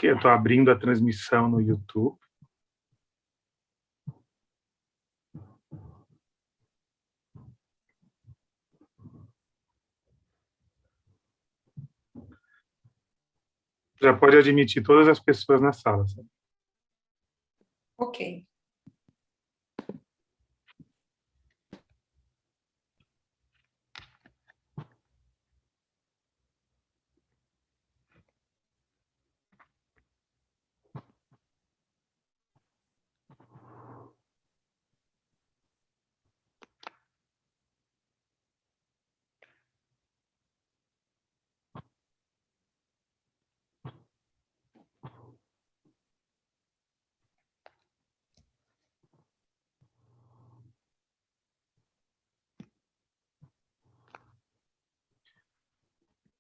que eu estou abrindo a transmissão no YouTube. Já pode admitir todas as pessoas na sala, sabe? Ok.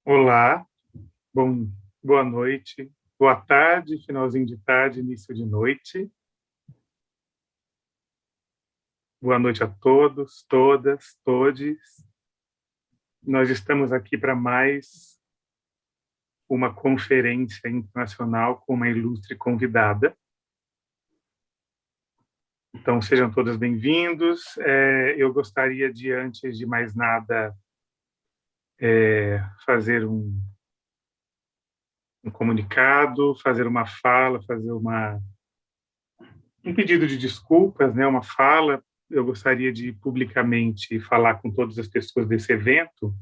Olá, boa noite, boa tarde, finalzinho de tarde, início de noite. Boa noite a todos, todas, todes. Nós estamos aqui para mais uma conferência internacional com uma ilustre convidada. Então, sejam todos bem-vindos. Eu gostaria de, antes de mais nada, fazer um comunicado, fazer uma fala, fazer um pedido de desculpas, né, uma fala. Eu gostaria de publicamente falar com todas as pessoas desse evento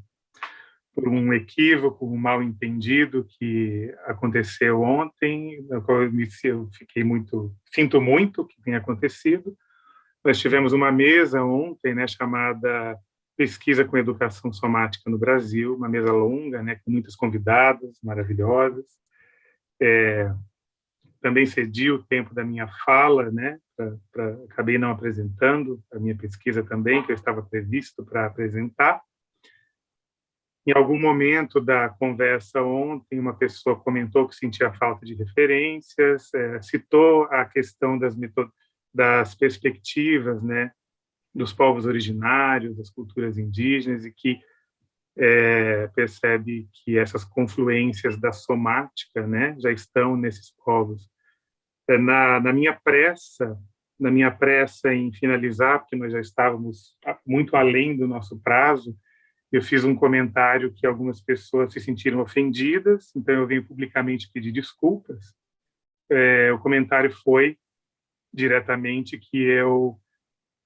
por um equívoco, um mal-entendido que aconteceu ontem, no qual eu fiquei sinto muito que tenha acontecido. Nós tivemos uma mesa ontem, né, chamada Pesquisa com Educação Somática no Brasil, uma mesa longa, né, com muitas convidadas maravilhosas. Também cedi o tempo da minha fala, né, acabei não apresentando a minha pesquisa também, que eu estava previsto para apresentar. Em algum momento da conversa ontem, uma pessoa comentou que sentia falta de referências, citou a questão das perspectivas, né, dos povos originários, das culturas indígenas, e que percebe que essas confluências da somática, né, já estão nesses povos. Na minha pressa em finalizar, porque nós já estávamos muito além do nosso prazo, eu fiz um comentário que algumas pessoas se sentiram ofendidas, então eu venho publicamente pedir desculpas. O comentário foi diretamente que eu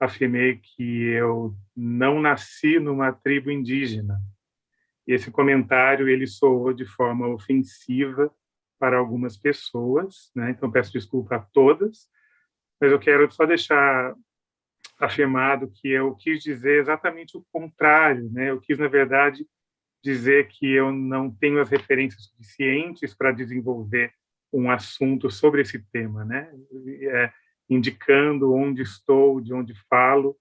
afirmei que eu não nasci numa tribo indígena. E esse comentário ele soou de forma ofensiva para algumas pessoas, né? Então peço desculpa a todas, mas eu quero só deixar afirmado que eu quis dizer exatamente o contrário, né? Eu quis, na verdade, dizer que eu não tenho as referências suficientes para desenvolver um assunto sobre esse tema, né? Indicando onde estou, de onde falo,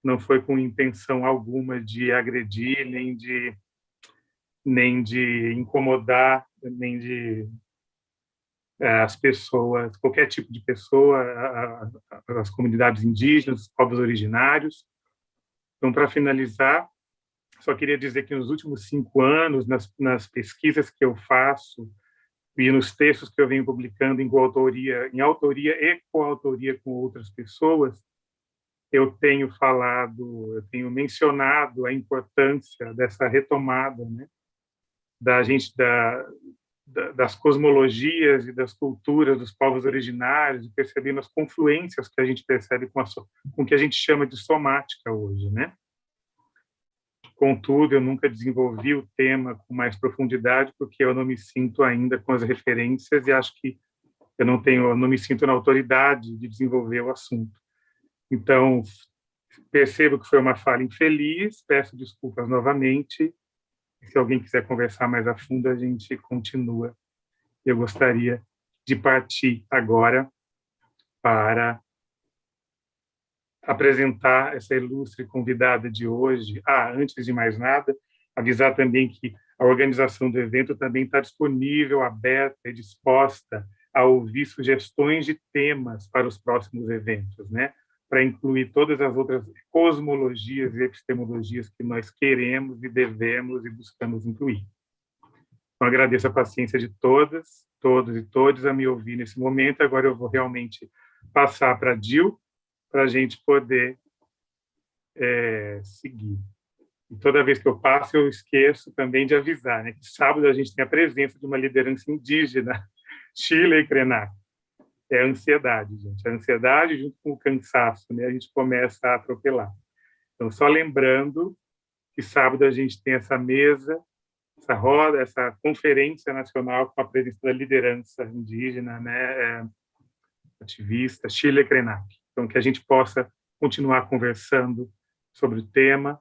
não foi com intenção alguma de agredir, nem de incomodar, nem de as pessoas, qualquer tipo de pessoa, as comunidades indígenas, os povos originários. Então, para finalizar, só queria dizer que nos últimos 5 anos, nas pesquisas que eu faço e nos textos que eu venho publicando em autoria e coautoria com outras pessoas, eu tenho mencionado a importância dessa retomada, né, das cosmologias e das culturas dos povos originários, e percebendo as confluências que a gente percebe com o que a gente chama de somática hoje, né? Contudo, eu nunca desenvolvi o tema com mais profundidade, porque eu não me sinto ainda com as referências e acho que eu não me sinto na autoridade de desenvolver o assunto. Então, percebo que foi uma fala infeliz, peço desculpas novamente. Se alguém quiser conversar mais a fundo, a gente continua. Eu gostaria de partir agora para apresentar essa ilustre convidada de hoje. Antes de mais nada, avisar também que a organização do evento também está disponível, aberta e disposta a ouvir sugestões de temas para os próximos eventos, né? Para incluir todas as outras cosmologias e epistemologias que nós queremos e devemos e buscamos incluir. Então, agradeço a paciência de todas, todos e todas a me ouvir nesse momento. Agora eu vou realmente passar para a Jill, para a gente poder seguir. E toda vez que eu passo, eu esqueço também de avisar, né, que sábado a gente tem a presença de uma liderança indígena, Chile Krenak. É a ansiedade, gente. A ansiedade junto com o cansaço, né, a gente começa a atropelar. Então, só lembrando que sábado a gente tem essa mesa, essa roda, essa conferência nacional com a presença da liderança indígena, né, ativista, Chile Krenak. Então, que a gente possa continuar conversando sobre o tema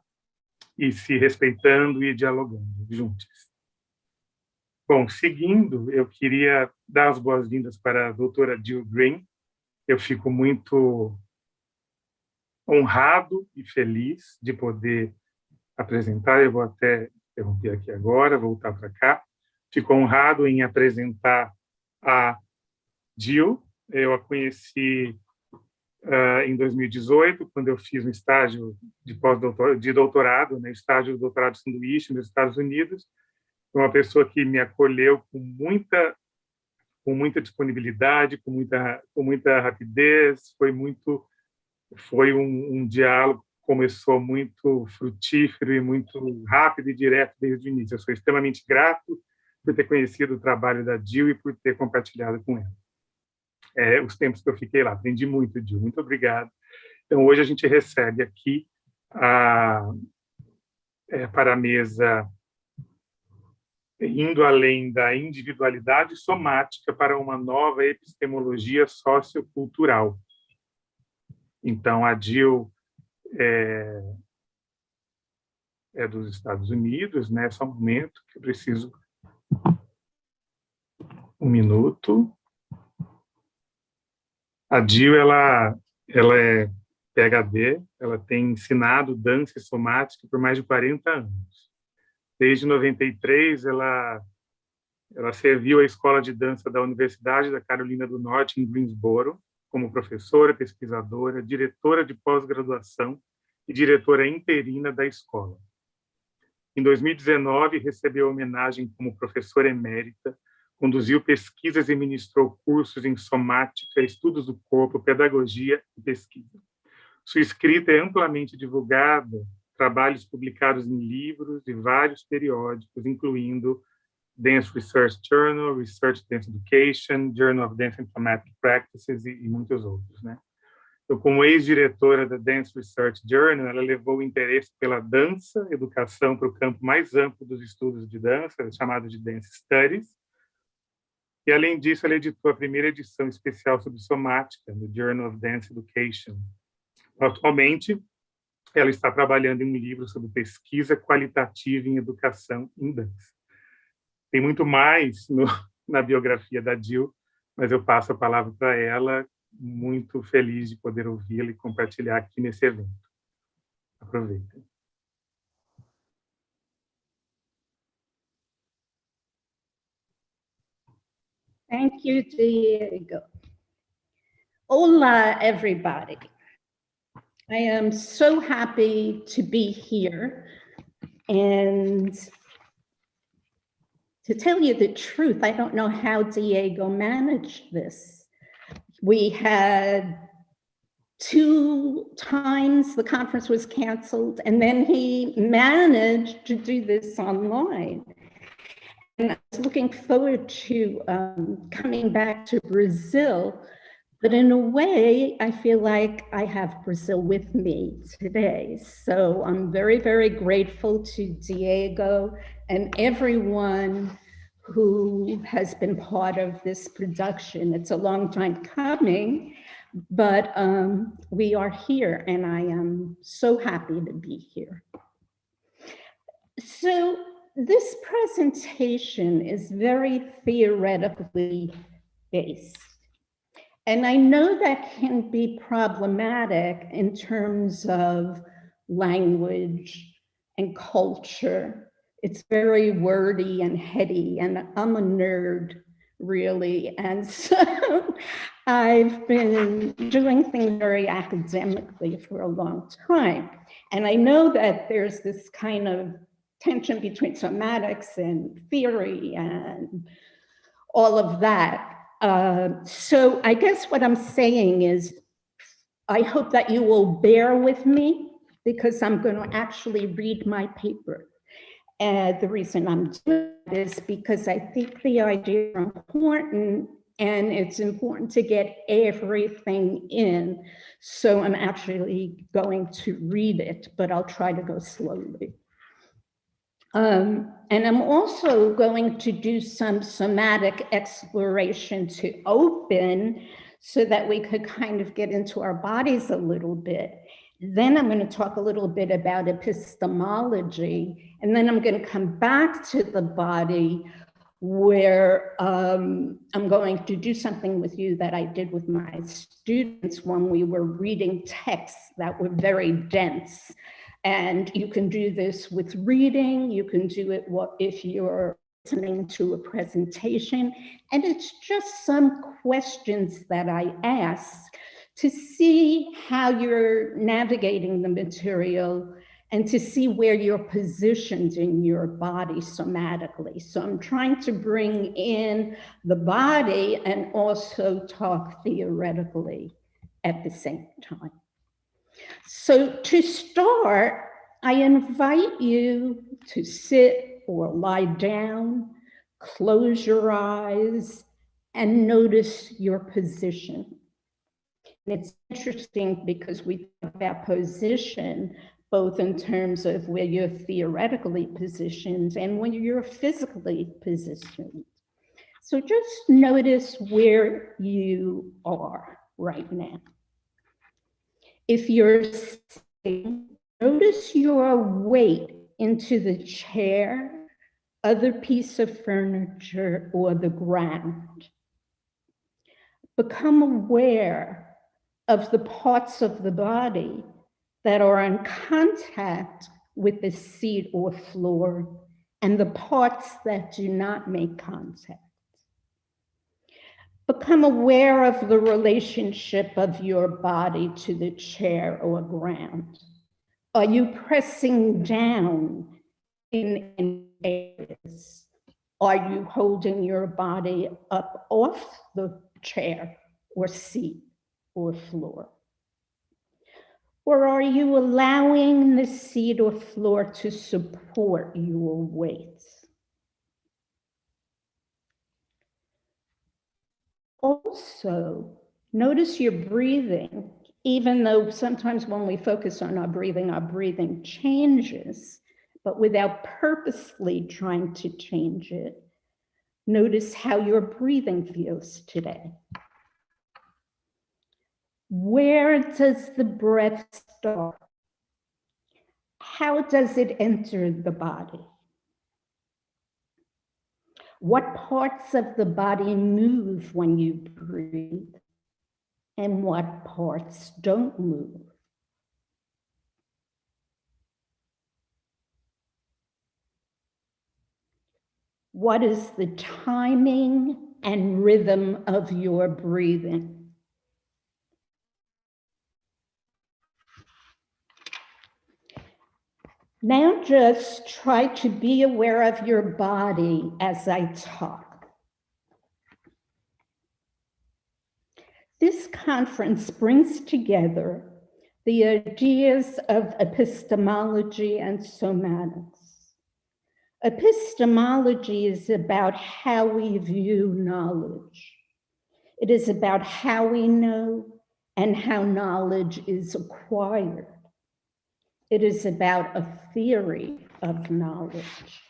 e se respeitando e dialogando juntos. Bom, seguindo, eu queria dar as boas-vindas para a doutora Jill Green. Eu fico muito honrado e feliz de poder apresentar. Eu vou até interromper aqui agora, voltar para cá. Fico honrado em apresentar a Jill. Eu a conheci em 2018, quando eu fiz um estágio de doutorado, né, estágio de doutorado sanduíche nos Estados Unidos. Uma pessoa que me acolheu com muita disponibilidade, com muita rapidez. Foi um diálogo que começou muito frutífero e muito rápido e direto desde o início. Eu sou extremamente grato por ter conhecido o trabalho da Jill e por ter compartilhado com ela. Os tempos que eu fiquei lá. Aprendi muito, Jill. Muito obrigado. Então, hoje a gente recebe aqui para a mesa Indo além da individualidade somática para uma nova epistemologia sociocultural. Então, a Jill é dos Estados Unidos, né? Só um momento, que eu preciso... Um minuto. A Jill, ela é Ph.D., ela tem ensinado dança e somática por mais de 40 anos. Desde 93, ela serviu a Escola de Dança da Universidade da Carolina do Norte, em Greensboro, como professora, pesquisadora, diretora de pós-graduação e diretora interina da escola. Em 2019, recebeu homenagem como professora emérita, conduziu pesquisas e ministrou cursos em somática, estudos do corpo, pedagogia e pesquisa. Sua escrita é amplamente divulgada, trabalhos publicados em livros e vários periódicos, incluindo Dance Research Journal, Research Dance Education, Journal of Dance and Somatic Practices e muitos outros, né? Então, como ex-diretora da Dance Research Journal, ela levou o interesse pela dança, educação para o campo mais amplo dos estudos de dança, chamado de Dance Studies. E, além disso, ela editou a primeira edição especial sobre somática, no Journal of Dance Education. Atualmente, ela está trabalhando em um livro sobre pesquisa qualitativa em educação em dança. Tem muito mais na biografia da Jill, mas eu passo a palavra para ela, muito feliz de poder ouvi-la e compartilhar aqui nesse evento. Aproveitem. Thank you, Diego. Hola, everybody. I am so happy to be here. And to tell you the truth, I don't know how Diego managed this. We had 2 times the conference was canceled, and then he managed to do this online. And I was looking forward to coming back to Brazil, but in a way, I feel like I have Brazil with me today. So I'm very, very grateful to Diego and everyone who has been part of this production. It's a long time coming, but we are here, and I am so happy to be here. So this presentation is very theoretically based. And I know that can be problematic in terms of language and culture. It's very wordy and heady, and I'm a nerd, really. And so I've been doing things very academically for a long time. And I know that there's this kind of tension between somatics and theory and all of that. So I guess what I'm saying is, I hope that you will bear with me, because I'm going to actually read my paper. And the reason I'm doing this is because I think the idea is important, and it's important to get everything in. So I'm actually going to read it, but I'll try to go slowly. And I'm also going to do some somatic exploration to open, so that we could kind of get into our bodies a little bit. Then I'm going to talk a little bit about epistemology, and then I'm going to come back to the body, where I'm going to do something with you that I did with my students when we were reading texts that were very dense. And you can do this with reading, you can do it if you're listening to a presentation, and it's just some questions that I ask to see how you're navigating the material and to see where you're positioned in your body somatically. So I'm trying to bring in the body and also talk theoretically at the same time. So to start, I invite you to sit or lie down, close your eyes, and notice your position. And it's interesting because we talk about position, both in terms of where you're theoretically positioned and when you're physically positioned. So just notice where you are right now. If you're sitting, notice your weight into the chair, other piece of furniture, or the ground. Become aware of the parts of the body that are in contact with the seat or floor, and the parts that do not make contact. Become aware of the relationship of your body to the chair or ground. Are you pressing down in areas? Are you holding your body up off the chair or seat or floor? Or are you allowing the seat or floor to support your weight? Also, notice your breathing, even though sometimes when we focus on our breathing changes, but without purposely trying to change it. Notice how your breathing feels today. Where does the breath start? How does it enter the body? What parts of the body move when you breathe, and what parts don't move? What is the timing and rhythm of your breathing? Now just try to be aware of your body as I talk. This conference brings together the ideas of epistemology and somatics. Epistemology is about how we view knowledge. It is about how we know and how knowledge is acquired. It is about a theory of knowledge.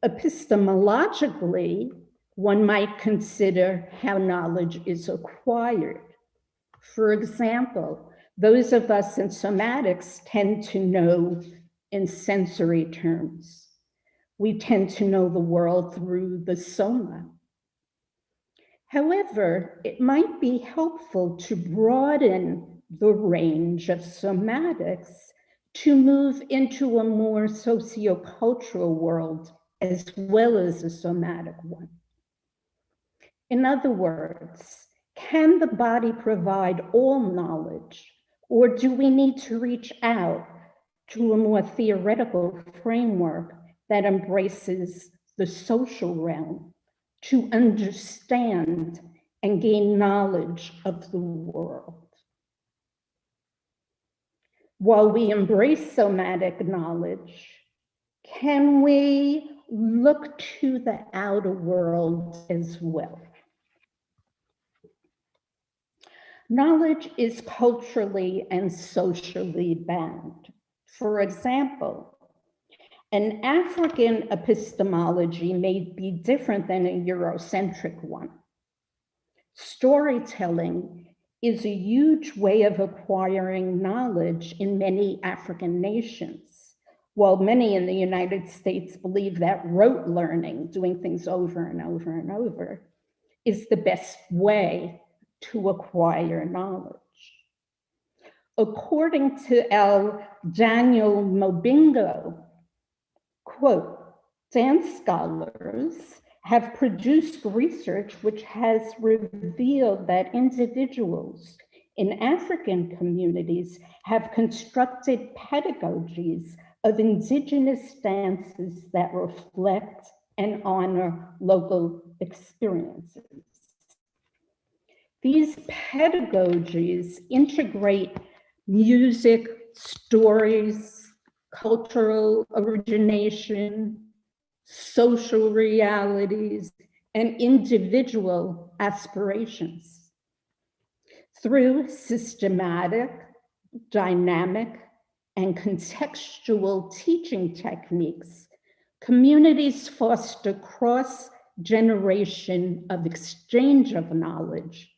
Epistemologically, one might consider how knowledge is acquired. For example, those of us in somatics tend to know in sensory terms. We tend to know the world through the soma. However, it might be helpful to broaden the range of somatics to move into a more sociocultural world as well as a somatic one. In other words, can the body provide all knowledge, or do we need to reach out to a more theoretical framework that embraces the social realm to understand and gain knowledge of the world. While we embrace somatic knowledge, can we look to the outer world as well? Knowledge is culturally and socially bound. For example, an African epistemology may be different than a Eurocentric one. Storytelling is a huge way of acquiring knowledge in many African nations, while many in the United States believe that rote learning, doing things over and over and over, is the best way to acquire knowledge. According to L. Daniel Mobingo, quote, dance scholars have produced research which has revealed that individuals in African communities have constructed pedagogies of indigenous dances that reflect and honor local experiences. These pedagogies integrate music, stories, cultural origination, social realities, and individual aspirations. Through systematic, dynamic, and contextual teaching techniques, communities foster cross-generation of exchange of knowledge,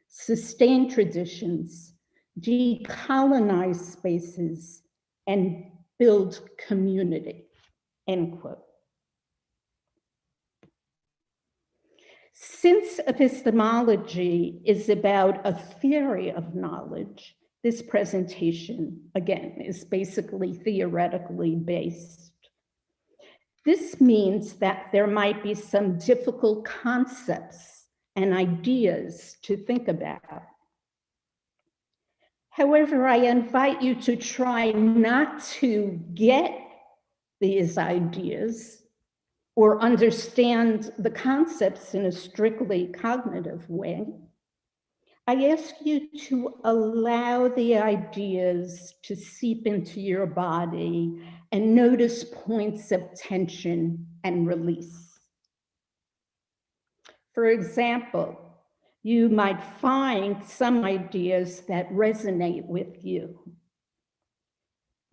sustain traditions, decolonize spaces, and build community, end quote. Since epistemology is about a theory of knowledge, this presentation, again, is basically theoretically based. This means that there might be some difficult concepts and ideas to think about. However, I invite you to try not to get these ideas or understand the concepts in a strictly cognitive way. I ask you to allow the ideas to seep into your body and notice points of tension and release. For example, you might find some ideas that resonate with you.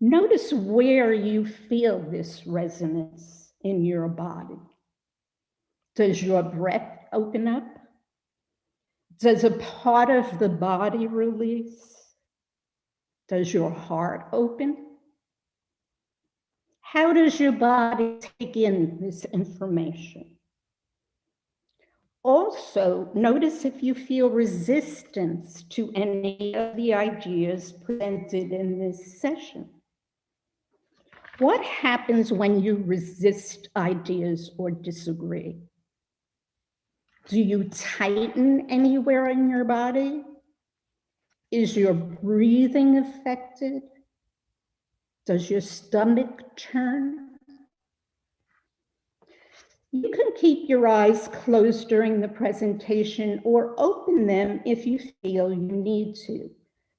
Notice where you feel this resonance in your body. Does your breath open up? Does a part of the body release? Does your heart open? How does your body take in this information? Also, notice if you feel resistance to any of the ideas presented in this session. What happens when you resist ideas or disagree? Do you tighten anywhere in your body? Is your breathing affected? Does your stomach turn? You can keep your eyes closed during the presentation or open them if you feel you need to.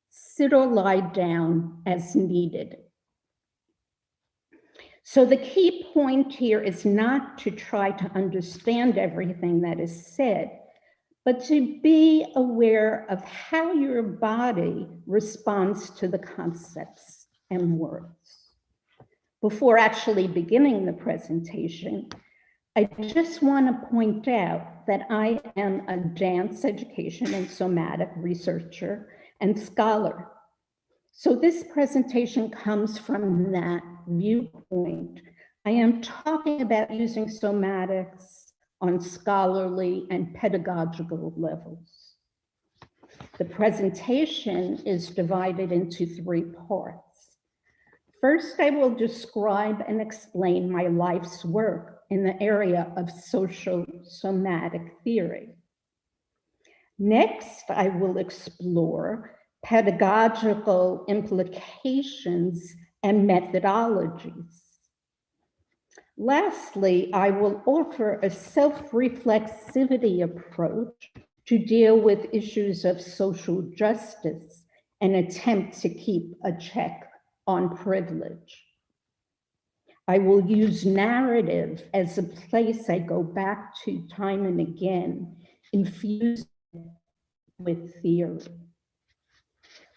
Sit or lie down as needed. So the key point here is not to try to understand everything that is said, but to be aware of how your body responds to the concepts and words. Before actually beginning the presentation, I just want to point out that I am a dance education and somatic researcher and scholar. So this presentation comes from that viewpoint. I am talking about using somatics on scholarly and pedagogical levels. The presentation is divided into 3 parts. First, I will describe and explain my life's work in the area of social somatic theory. Next, I will explore pedagogical implications and methodologies. Lastly, I will offer a self-reflexivity approach to deal with issues of social justice and attempt to keep a check on privilege. I will use narrative as a place I go back to time and again, infused with theory.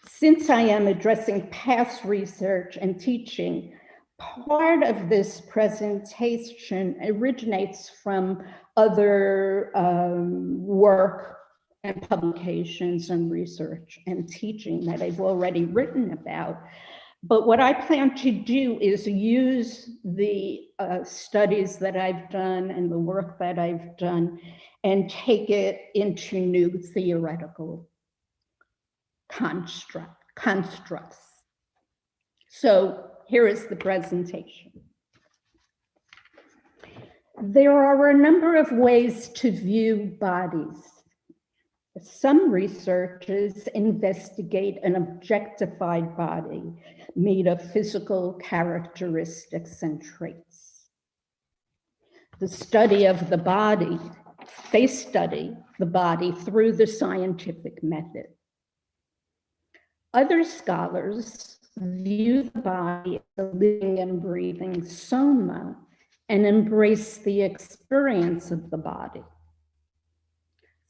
Since I am addressing past research and teaching, part of this presentation originates from other work and publications and research and teaching that I've already written about. But what I plan to do is use the studies that I've done and the work that I've done and take it into new theoretical constructs. So here is the presentation. There are a number of ways to view bodies. Some researchers investigate an objectified body made of physical characteristics and traits. They study the body through the scientific method. Other scholars view the body as a living and breathing soma and embrace the experience of the body.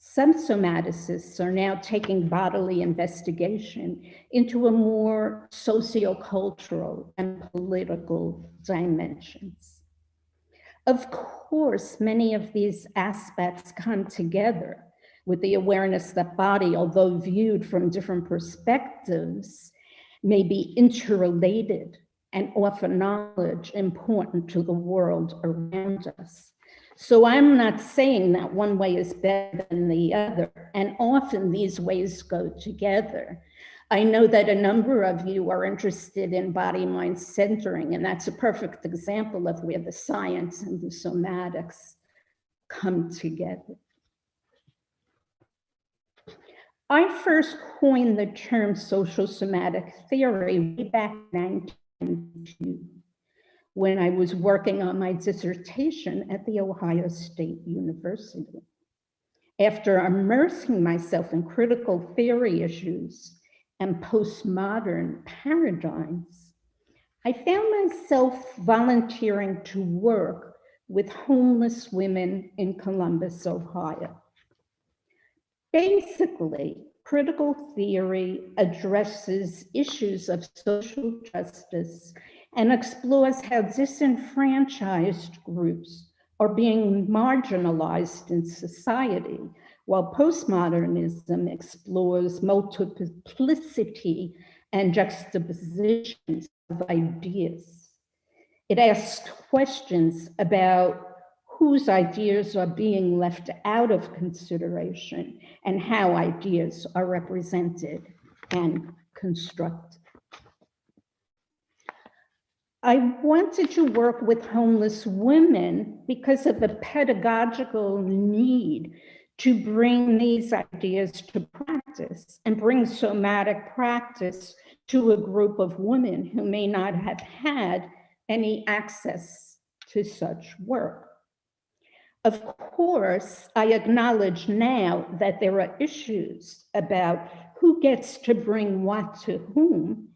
Some somaticists are now taking bodily investigation into a more sociocultural and political dimensions. Of course, many of these aspects come together with the awareness that body, although viewed from different perspectives, may be interrelated and offer knowledge important to the world around us. So I'm not saying that one way is better than the other, and often these ways go together. I know that a number of you are interested in body-mind centering, and that's a perfect example of where the science and the somatics come together. I first coined the term social somatic theory way back in 1992 when I was working on my dissertation at The Ohio State University. After immersing myself in critical theory issues and postmodern paradigms, I found myself volunteering to work with homeless women in Columbus, Ohio. Basically, critical theory addresses issues of social justice and explores how disenfranchised groups are being marginalized in society, while postmodernism explores multiplicity and juxtapositions of ideas. It asks questions about whose ideas are being left out of consideration and how ideas are represented and constructed. I wanted to work with homeless women because of the pedagogical need to bring these ideas to practice and bring somatic practice to a group of women who may not have had any access to such work. Of course, I acknowledge now that there are issues about who gets to bring what to whom,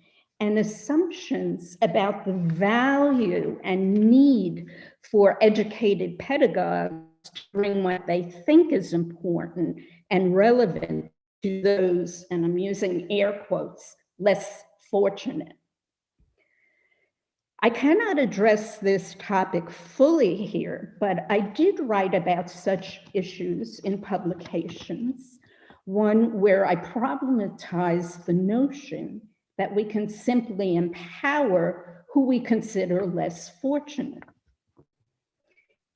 and assumptions about the value and need for educated pedagogues to bring what they think is important and relevant to those, and I'm using air quotes, less fortunate. I cannot address this topic fully here, but I did write about such issues in publications, one where I problematized the notion that we can simply empower who we consider less fortunate.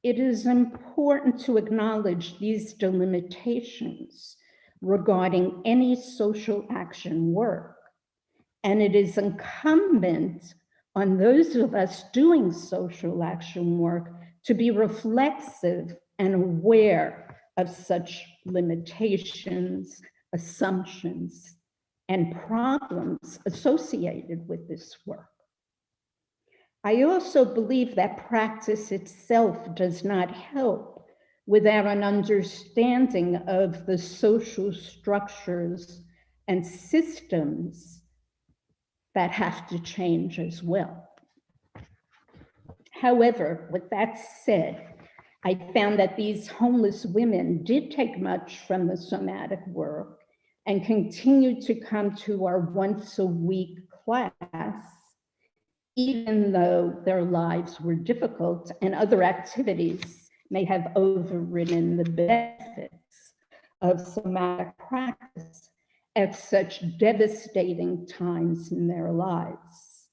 It is important to acknowledge these delimitations regarding any social action work, and it is incumbent on those of us doing social action work to be reflexive and aware of such limitations, assumptions, and problems associated with this work. I also believe that practice itself does not help without an understanding of the social structures and systems that have to change as well. However, with that said, I found that these homeless women did take much from the somatic work and continued to come to our once-a-week class, even though their lives were difficult and other activities may have overridden the benefits of somatic practice at such devastating times in their lives.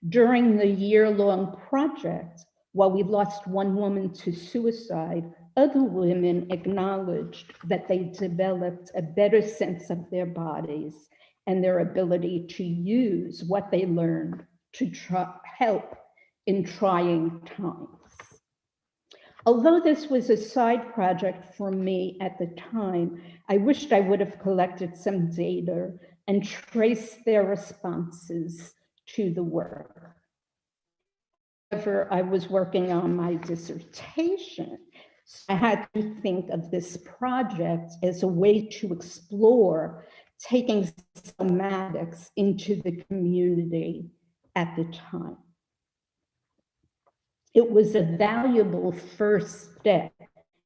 During the year-long project, while we lost one woman to suicide, other women acknowledged that they developed a better sense of their bodies and their ability to use what they learned to help in trying times. Although this was a side project for me at the time, I wished I would have collected some data and traced their responses to the work. However, I was working on my dissertation, so I had to think of this project as a way to explore taking somatics into the community at the time. It was a valuable first step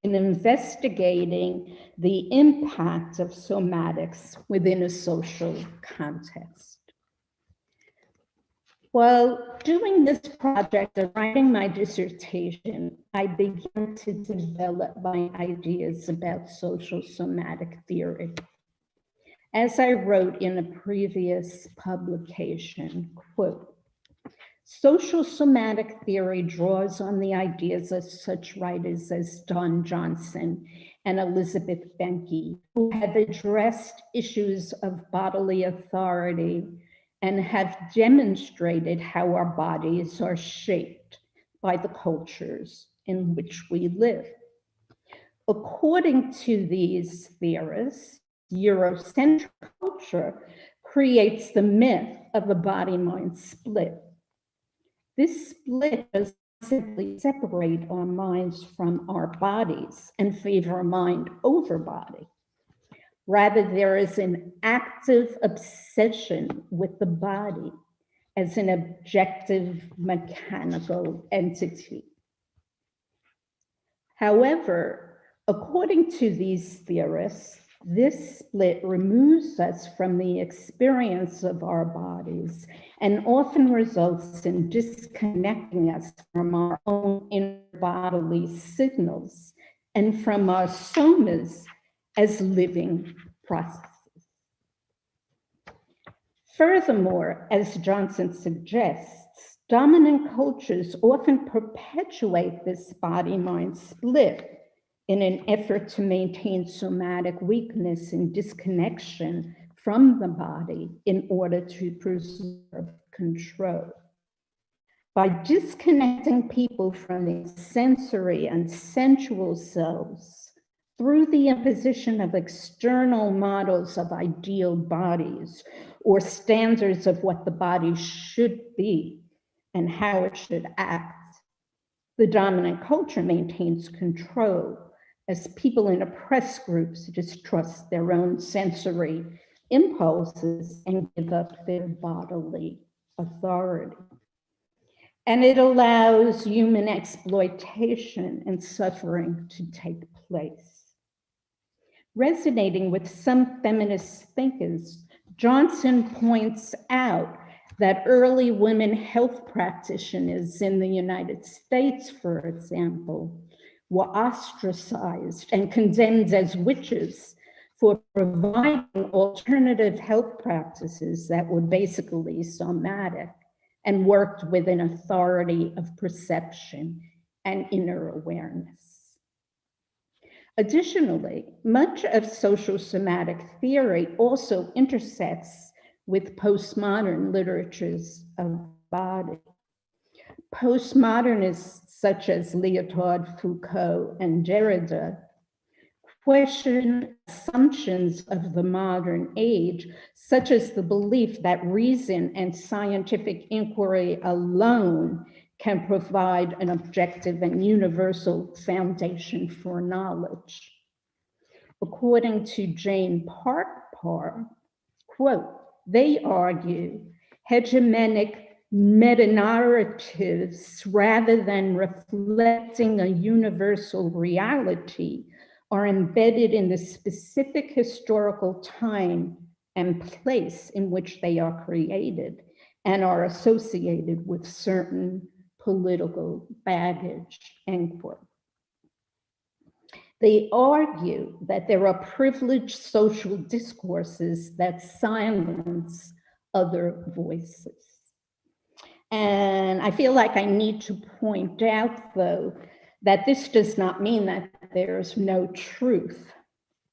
in investigating the impact of somatics within a social context. While doing this project and writing my dissertation, I began to develop my ideas about social somatic theory. As I wrote in a previous publication, quote, social somatic theory draws on the ideas of such writers as Don Johnson and Elizabeth Benke, who have addressed issues of bodily authority and have demonstrated how our bodies are shaped by the cultures in which we live. According to these theorists, Eurocentric culture creates the myth of a body-mind split. This split does not simply separate our minds from our bodies and favor mind over body. Rather, there is an active obsession with the body as an objective mechanical entity. However, according to these theorists, this split removes us from the experience of our bodies and often results in disconnecting us from our own inner bodily signals and from our somas as living processes. Furthermore, as Johnson suggests, dominant cultures often perpetuate this body-mind split in an effort to maintain somatic weakness and disconnection from the body in order to preserve control. By disconnecting people from their sensory and sensual selves through the imposition of external models of ideal bodies or standards of what the body should be and how it should act, the dominant culture maintains control as people in oppressed groups distrust their own sensory impulses and give up their bodily authority. And it allows human exploitation and suffering to take place. Resonating with some feminist thinkers, Johnson points out that early women health practitioners in the United States, for example, were ostracized and condemned as witches for providing alternative health practices that were basically somatic and worked with an authority of perception and inner awareness. Additionally, much of social somatic theory also intersects with postmodern literatures of body. Postmodernists such as Lyotard, Foucault, and Derrida question assumptions of the modern age, such as the belief that reason and scientific inquiry alone can provide an objective and universal foundation for knowledge. According to Jane Parpar, quote, they argue hegemonic meta-narratives, rather than reflecting a universal reality, are embedded in the specific historical time and place in which they are created and are associated with certain political baggage, end quote. They argue that there are privileged social discourses that silence other voices. And I feel like I need to point out, though, that this does not mean that there's no truth.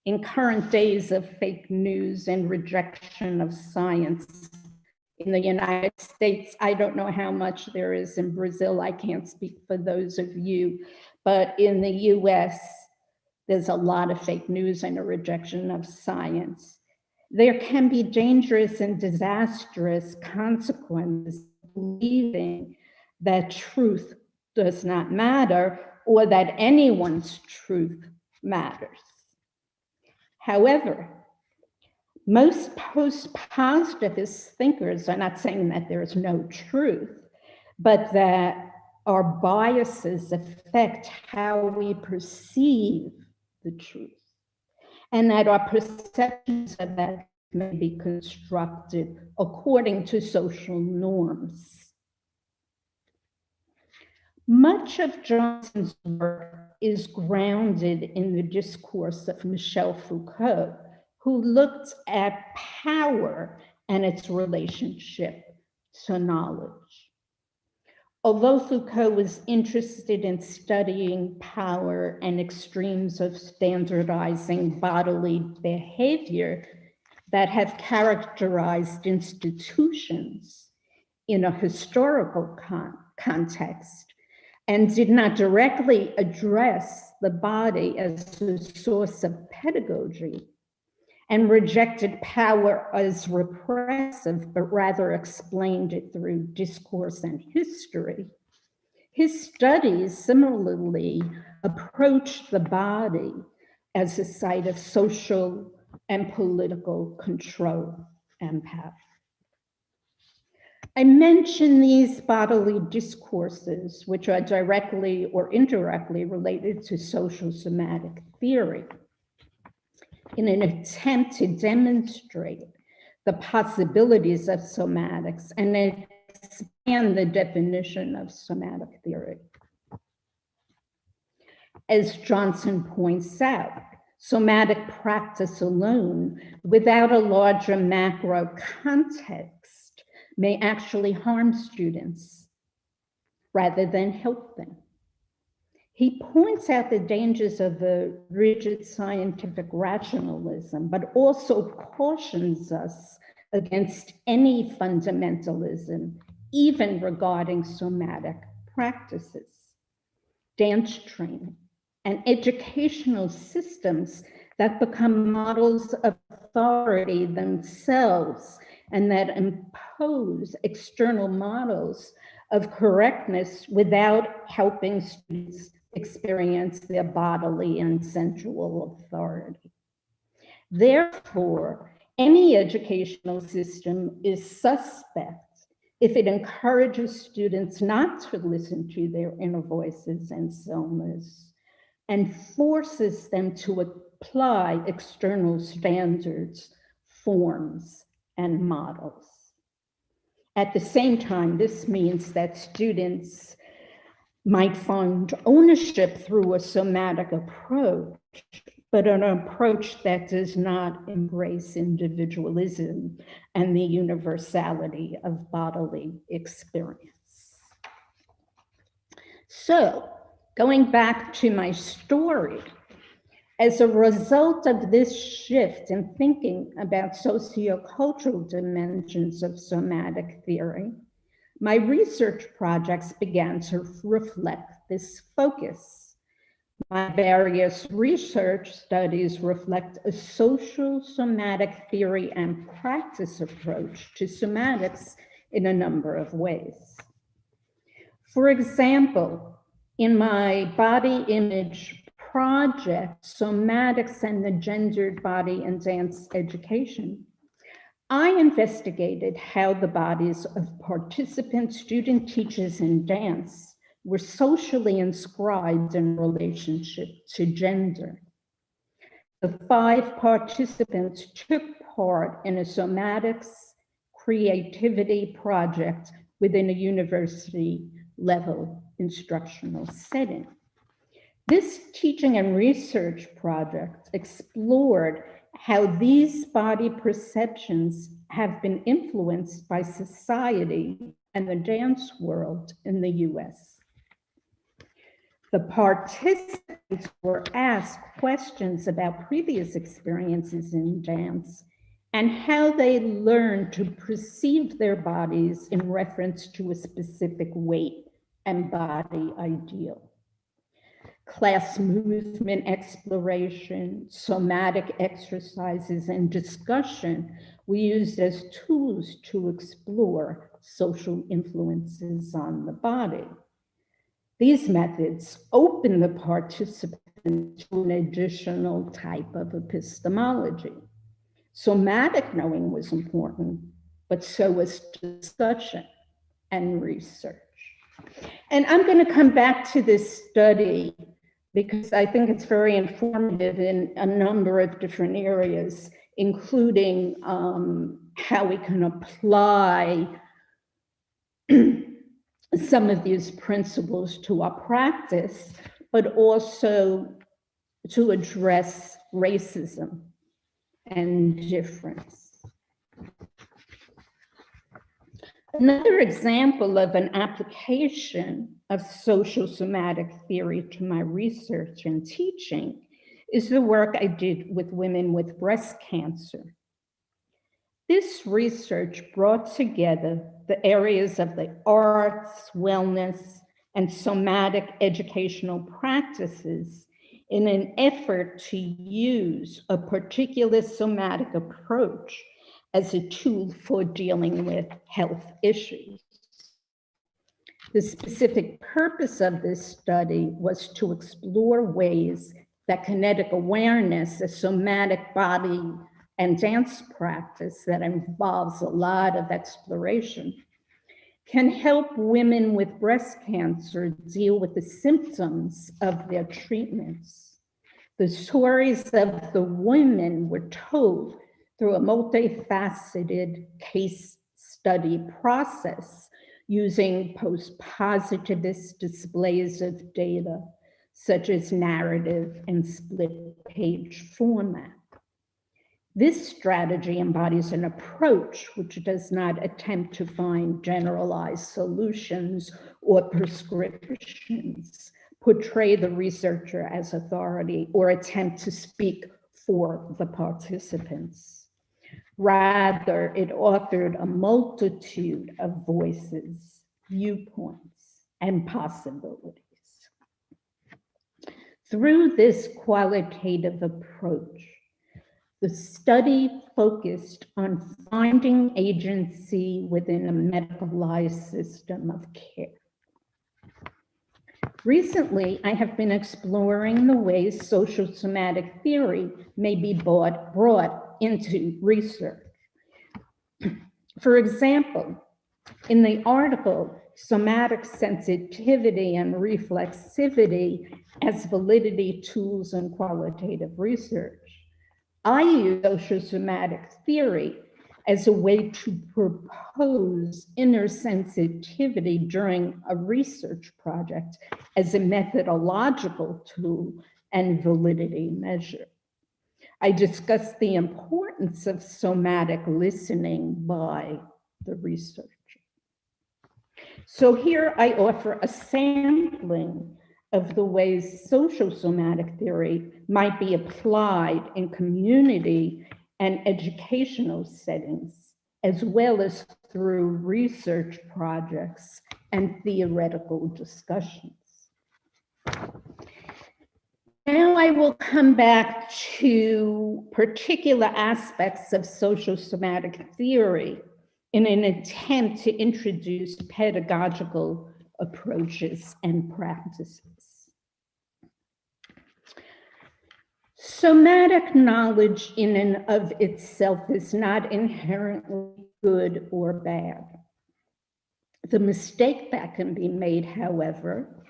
In current days of fake news and rejection of science in the United States, I don't know how much there is in Brazil, I can't speak for those of you, but in the US, there's a lot of fake news and a rejection of science. There can be dangerous and disastrous consequences believing that truth does not matter or that anyone's truth matters. However, most post-positivist thinkers are not saying that there is no truth, but that our biases affect how we perceive the truth, and that our perceptions of that may be constructed according to social norms. Much of Johnson's work is grounded in the discourse of Michel Foucault, who looked at power and its relationship to knowledge. Although Foucault was interested in studying power and extremes of standardizing bodily behavior that have characterized institutions in a historical context, and did not directly address the body as a source of pedagogy, and rejected power as repressive, but rather explained it through discourse and history. His studies similarly approached the body as a site of social and political control and power. I mention these bodily discourses, which are directly or indirectly related to social somatic theory, in an attempt to demonstrate the possibilities of somatics and expand the definition of somatic theory. As Johnson points out, somatic practice alone, without a larger macro context, may actually harm students rather than help them. He points out the dangers of a rigid scientific rationalism, but also cautions us against any fundamentalism, even regarding somatic practices, dance training, and educational systems that become models of authority themselves and that impose external models of correctness without helping students experience their bodily and sensual authority. Therefore, any educational system is suspect if it encourages students not to listen to their inner voices and somas and forces them to apply external standards, forms, and models. At the same time, this means that students might find ownership through a somatic approach, but an approach that does not embrace individualism and the universality of bodily experience. So, going back to my story, as a result of this shift in thinking about sociocultural dimensions of somatic theory, my research projects began to reflect this focus. My various research studies reflect a social somatic theory and practice approach to somatics in a number of ways. For example, in my body image project, Somatics and the Gendered Body and Dance Education, I investigated how the bodies of participants, student teachers in dance were socially inscribed in relationship to gender. The 5 participants took part in a somatics creativity project within a university level instructional setting. This teaching and research project explored how these body perceptions have been influenced by society and the dance world in the US. The participants were asked questions about previous experiences in dance and how they learned to perceive their bodies in reference to a specific weight and body ideal. Class movement exploration, somatic exercises, and discussion were used as tools to explore social influences on the body. These methods open the participant to an additional type of epistemology. Somatic knowing was important, but so was discussion and research. And I'm going to come back to this study because I think it's very informative in a number of different areas, including how we can apply some of these principles to our practice, but also to address racism and difference. Another example of an application of social somatic theory to my research and teaching is the work I did with women with breast cancer. This research brought together the areas of the arts, wellness, and somatic educational practices in an effort to use a particular somatic approach as a tool for dealing with health issues. The specific purpose of this study was to explore ways that kinetic awareness, a somatic body and dance practice that involves a lot of exploration, can help women with breast cancer deal with the symptoms of their treatments. The stories of the women were told through a multifaceted case study process using post-positivist displays of data, such as narrative and split-page format. This strategy embodies an approach which does not attempt to find generalized solutions or prescriptions, portray the researcher as authority, or attempt to speak for the participants. Rather, it authored a multitude of voices, viewpoints, and possibilities. Through this qualitative approach, the study focused on finding agency within a medicalized system of care. Recently, I have been exploring the ways social somatic theory may be brought into research. For example, in the article, Somatic Sensitivity and Reflexivity as Validity Tools in Qualitative Research, I use social somatic theory as a way to propose inner sensitivity during a research project as a methodological tool and validity measure. I discussed the importance of somatic listening by the researcher. So here I offer a sampling of the ways social somatic theory might be applied in community and educational settings, as well as through research projects and theoretical discussions. Now I will come back to particular aspects of sociosomatic theory in an attempt to introduce pedagogical approaches and practices. Somatic knowledge in and of itself is not inherently good or bad. The mistake that can be made, however,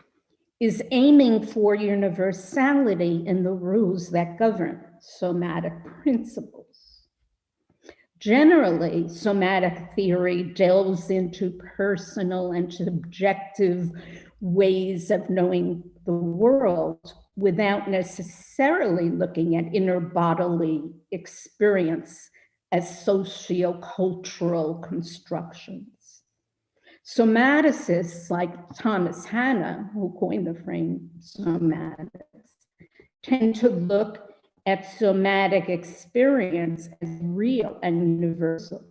is aiming for universality in the rules that govern somatic principles. Generally, somatic theory delves into personal and subjective ways of knowing the world without necessarily looking at inner bodily experience as sociocultural constructions. Somaticists like Thomas Hanna, who coined the frame somatics, tend to look at somatic experience as real and universal.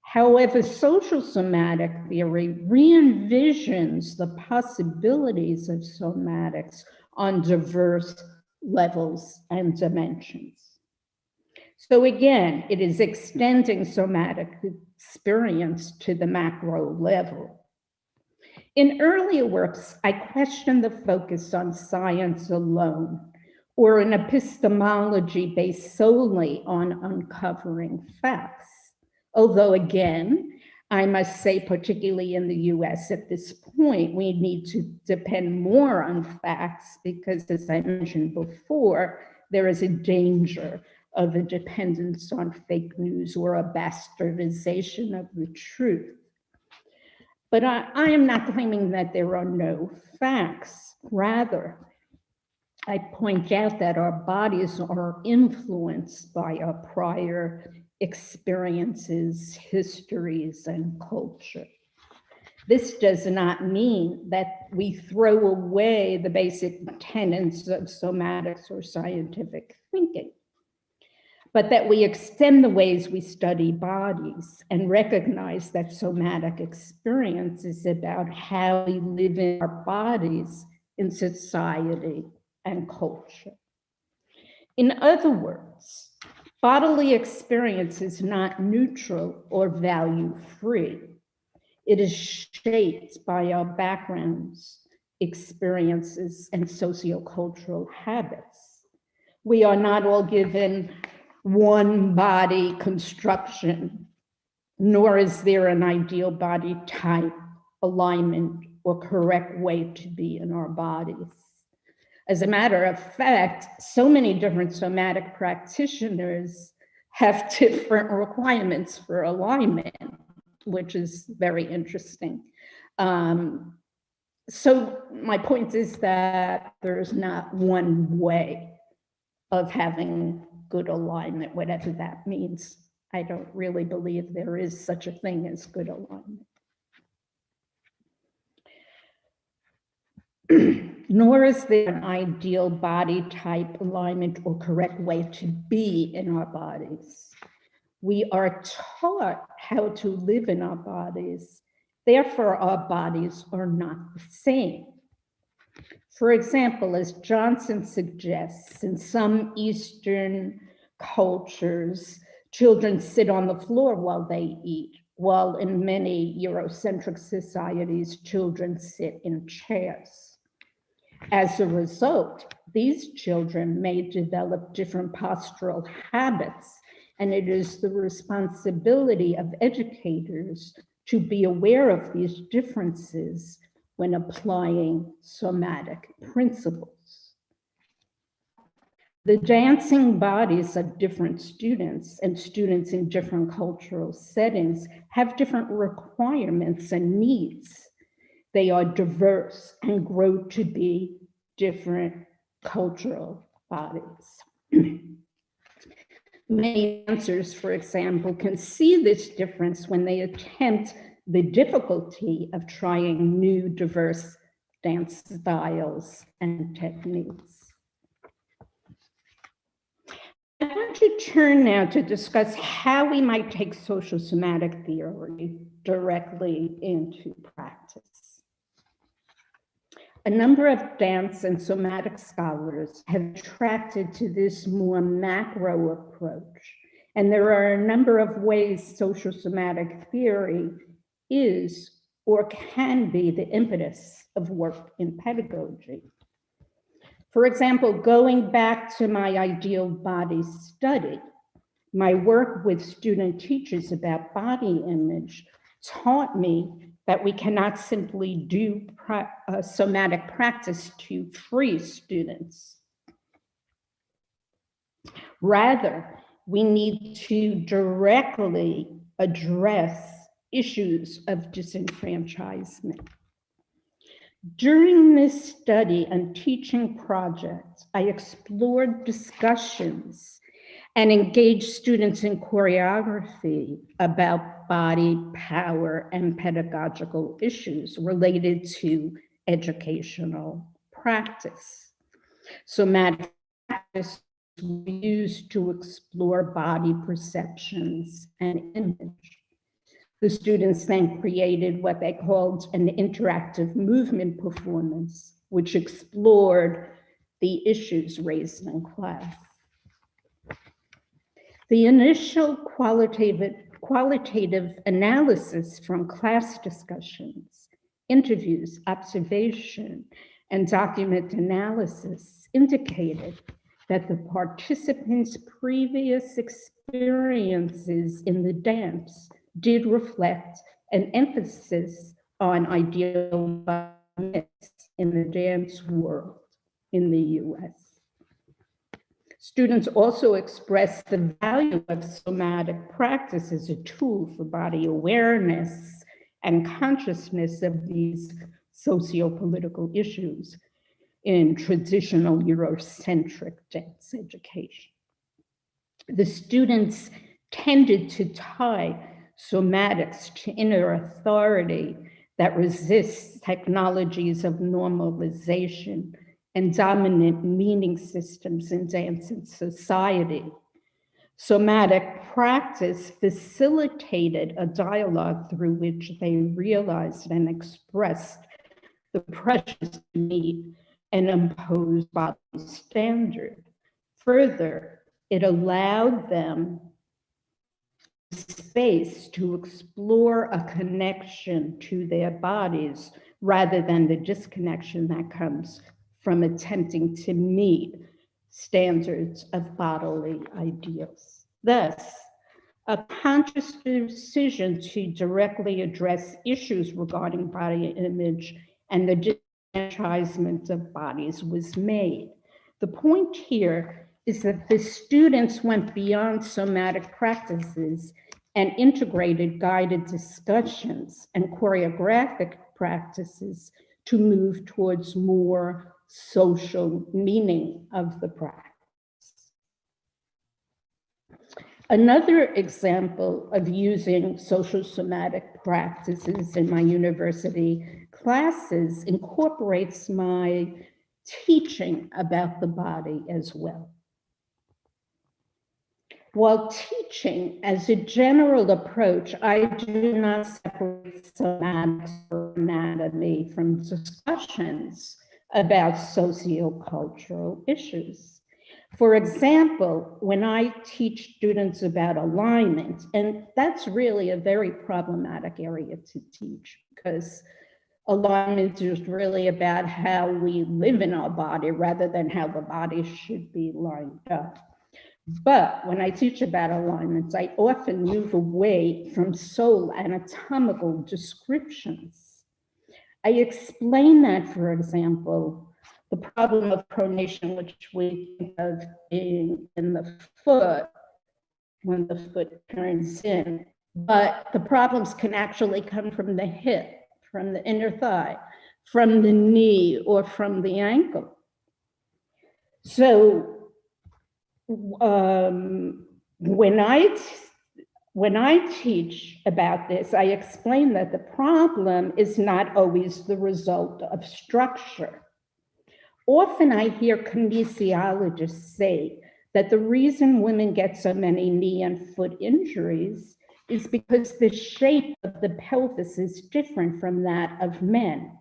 However, social somatic theory re-envisions the possibilities of somatics on diverse levels and dimensions. So again, it is extending somatic experience to the macro level. In earlier works, I questioned the focus on science alone, or an epistemology based solely on uncovering facts. Although again, I must say, particularly in the US at this point, we need to depend more on facts because, as I mentioned before, there is a danger of a dependence on fake news or a bastardization of the truth. But I am not claiming that there are no facts. Rather, I point out that our bodies are influenced by our prior experiences, histories, and culture. This does not mean that we throw away the basic tenets of somatics or scientific thinking, but that we extend the ways we study bodies and recognize that somatic experience is about how we live in our bodies in society and culture. In other words, bodily experience is not neutral or value-free. It is shaped by our backgrounds, experiences, and sociocultural habits. We are not all given one body construction, nor is there an ideal body type, alignment, or correct way to be in our bodies. As a matter of fact, so many different somatic practitioners have different requirements for alignment, which is very interesting. So my point is that there's not one way of having good alignment, whatever that means. I don't really believe there is such a thing as good alignment. Nor is there an ideal body type, alignment, or correct way to be in our bodies. We are taught how to live in our bodies. Therefore, our bodies are not the same. For example, as Johnson suggests, in some Eastern cultures, children sit on the floor while they eat, while in many Eurocentric societies, children sit in chairs. As a result, these children may develop different postural habits, and it is the responsibility of educators to be aware of these differences when applying somatic principles. The dancing bodies of different students and students in different cultural settings have different requirements and needs. They are diverse and grow to be different cultural bodies. Many dancers, for example, can see this difference when they attempt the difficulty of trying new diverse dance styles and techniques. I want to turn now to discuss how we might take social somatic theory directly into practice. A number of dance and somatic scholars have attracted to this more macro approach, and there are a number of ways social somatic theory is or can be the impetus of work in pedagogy. For example, going back to my ideal body study, my work with student teachers about body image taught me that we cannot simply do somatic practice to free students. Rather, we need to directly address issues of disenfranchisement. During this study and teaching project, I explored discussions and engaged students in choreography about body, power, and pedagogical issues related to educational practice. Somatic practice was used to explore body perceptions and image. The students then created what they called an interactive movement performance, which explored the issues raised in class. The initial qualitative analysis from class discussions, interviews, observation, and document analysis indicated that the participants' previous experiences in the dance did reflect an emphasis on ideal bodies in the dance world in the US. Students also expressed the value of somatic practice as a tool for body awareness and consciousness of these socio-political issues in traditional Eurocentric dance education. The students tended to tie somatics to inner authority that resists technologies of normalization and dominant meaning systems in dance and society. Somatic practice facilitated a dialogue through which they realized and expressed the pressures to meet an imposed body standard. Further, it allowed them space to explore a connection to their bodies rather than the disconnection that comes from attempting to meet standards of bodily ideals. Thus, a conscious decision to directly address issues regarding body image and the disenfranchisement of bodies was made. The point here is that the students went beyond somatic practices and integrated guided discussions and choreographic practices to move towards more social meaning of the practice. Another example of using social somatic practices in my university classes incorporates my teaching about the body as well. While teaching as a general approach, I do not separate somatics or anatomy from discussions about sociocultural issues. For example, when I teach students about alignment, and that's really a very problematic area to teach because alignment is really about how we live in our body rather than how the body should be lined up. But when I teach about alignments, I often move away from sole anatomical descriptions. I explain that, for example, the problem of pronation, which we think of being in the foot when the foot turns in, but the problems can actually come from the hip, from the inner thigh, from the knee, or from the ankle. So when I teach about this, I explain that the problem is not always the result of structure. Often I hear kinesiologists say that the reason women get so many knee and foot injuries is because the shape of the pelvis is different from that of men.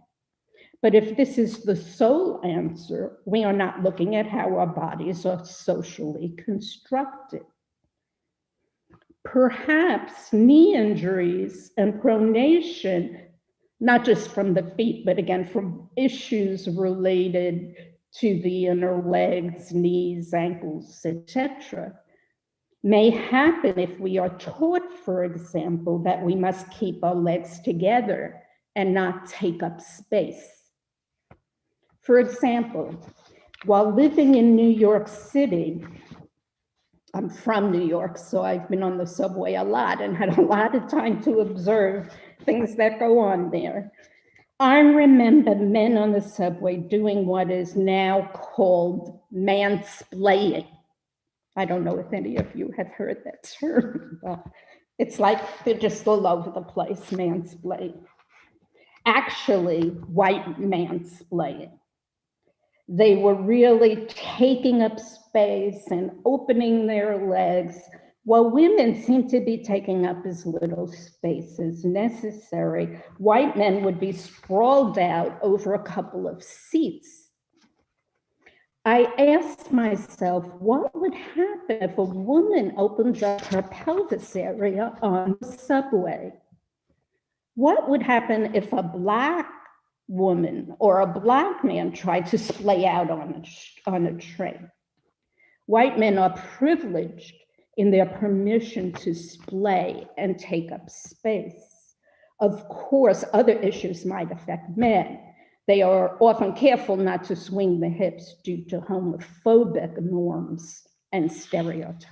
But if this is the sole answer, we are not looking at how our bodies are socially constructed. Perhaps knee injuries and pronation, not just from the feet, but again, from issues related to the inner legs, knees, ankles, etc., may happen if we are taught, for example, that we must keep our legs together and not take up space. For example, while living in New York City, I'm from New York, so I've been on the subway a lot and had a lot of time to observe things that go on there. I remember men on the subway doing what is now called mansplaying. I don't know if any of you have heard that term, but it's like they're just all over the place, mansplaining. Actually, white mansplaining. They were really taking up space and opening their legs, while women seemed to be taking up as little space as necessary. White men would be sprawled out over a couple of seats. I asked myself, what would happen if a woman opened up her pelvis area on the subway? What would happen if a Black woman or a Black man tried to splay out on a train? White men are privileged in their permission to splay and take up space. Of course, other issues might affect men. They are often careful not to swing the hips due to homophobic norms and stereotypes.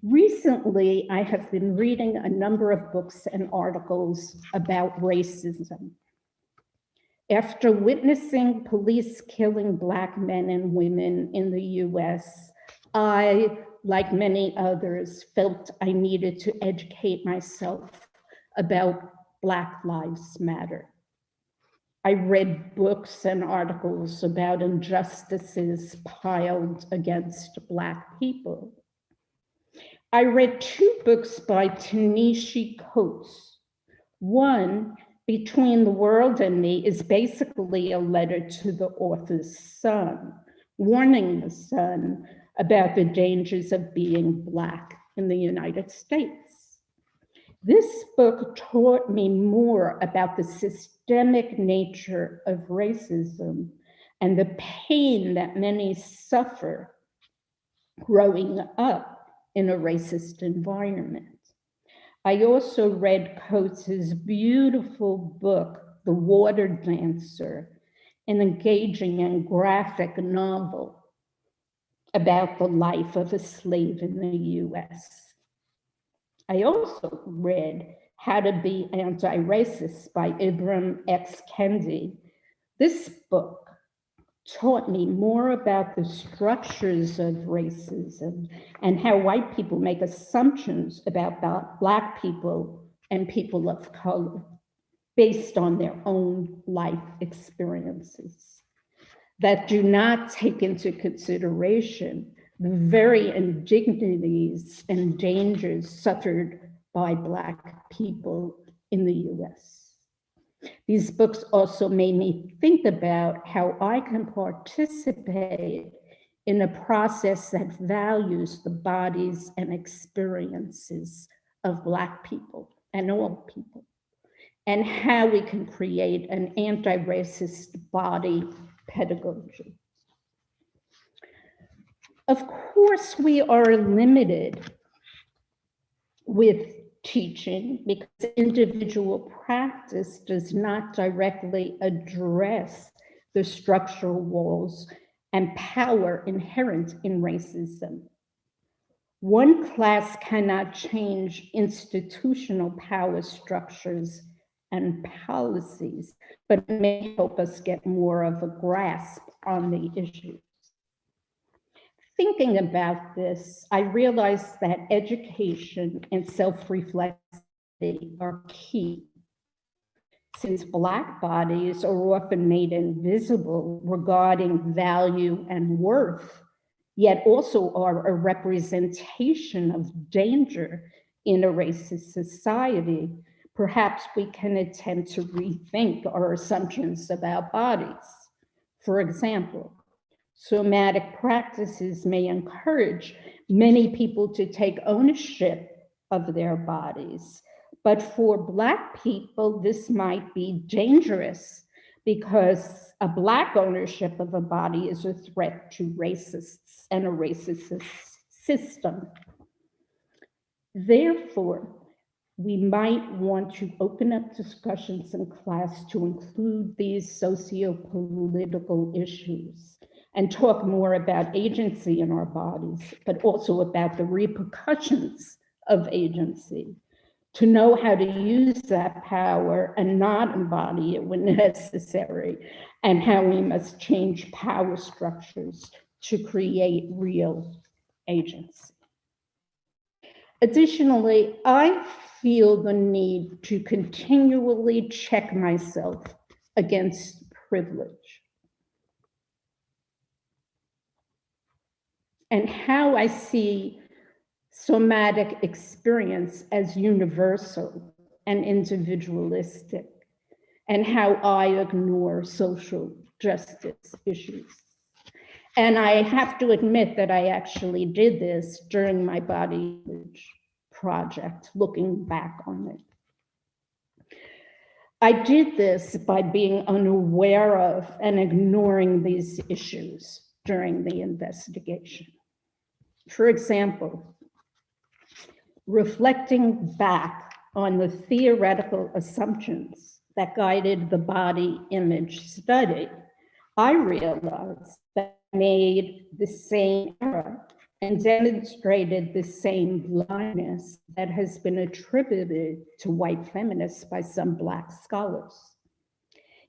Recently, I have been reading a number of books and articles about racism. After witnessing police killing Black men and women in the US, I, like many others, felt I needed to educate myself about Black Lives Matter. I read books and articles about injustices piled against Black people. I read 2 books by Ta-Nehisi Coates. One, Between the World and Me, is basically a letter to the author's son, warning the son about the dangers of being Black in the United States. This book taught me more about the systemic nature of racism and the pain that many suffer growing up in a racist environment. I also read Coates' beautiful book, The Water Dancer, an engaging and graphic novel about the life of a slave in the US. I also read How to Be Anti-Racist by Ibram X. Kendi. This book taught me more about the structures of racism and how white people make assumptions about Black people and people of color based on their own life experiences that do not take into consideration the very indignities and dangers suffered by Black people in the US. These books also made me think about how I can participate in a process that values the bodies and experiences of Black people and all people, and how we can create an anti-racist body pedagogy. Of course, we are limited with teaching because individual practice does not directly address the structural walls and power inherent in racism. One class cannot change institutional power structures and policies, but it may help us get more of a grasp on the issues. Thinking about this, I realized that education and self-reflexivity are key. Since Black bodies are often made invisible regarding value and worth, yet also are a representation of danger in a racist society, perhaps we can attempt to rethink our assumptions about bodies. For example, somatic practices may encourage many people to take ownership of their bodies, but for Black people, this might be dangerous because a Black ownership of a body is a threat to racists and a racist system. Therefore, we might want to open up discussions in class to include these socio-political issues and talk more about agency in our bodies, but also about the repercussions of agency, to know how to use that power and not embody it when necessary, and how we must change power structures to create real agency. Additionally, I feel the need to continually check myself against privilege and how I see somatic experience as universal and individualistic, and how I ignore social justice issues. And I have to admit that I actually did this during my body image project, looking back on it. I did this by being unaware of and ignoring these issues during the investigation. For example, reflecting back on the theoretical assumptions that guided the body image study, I realized that I made the same error and demonstrated the same blindness that has been attributed to white feminists by some Black scholars.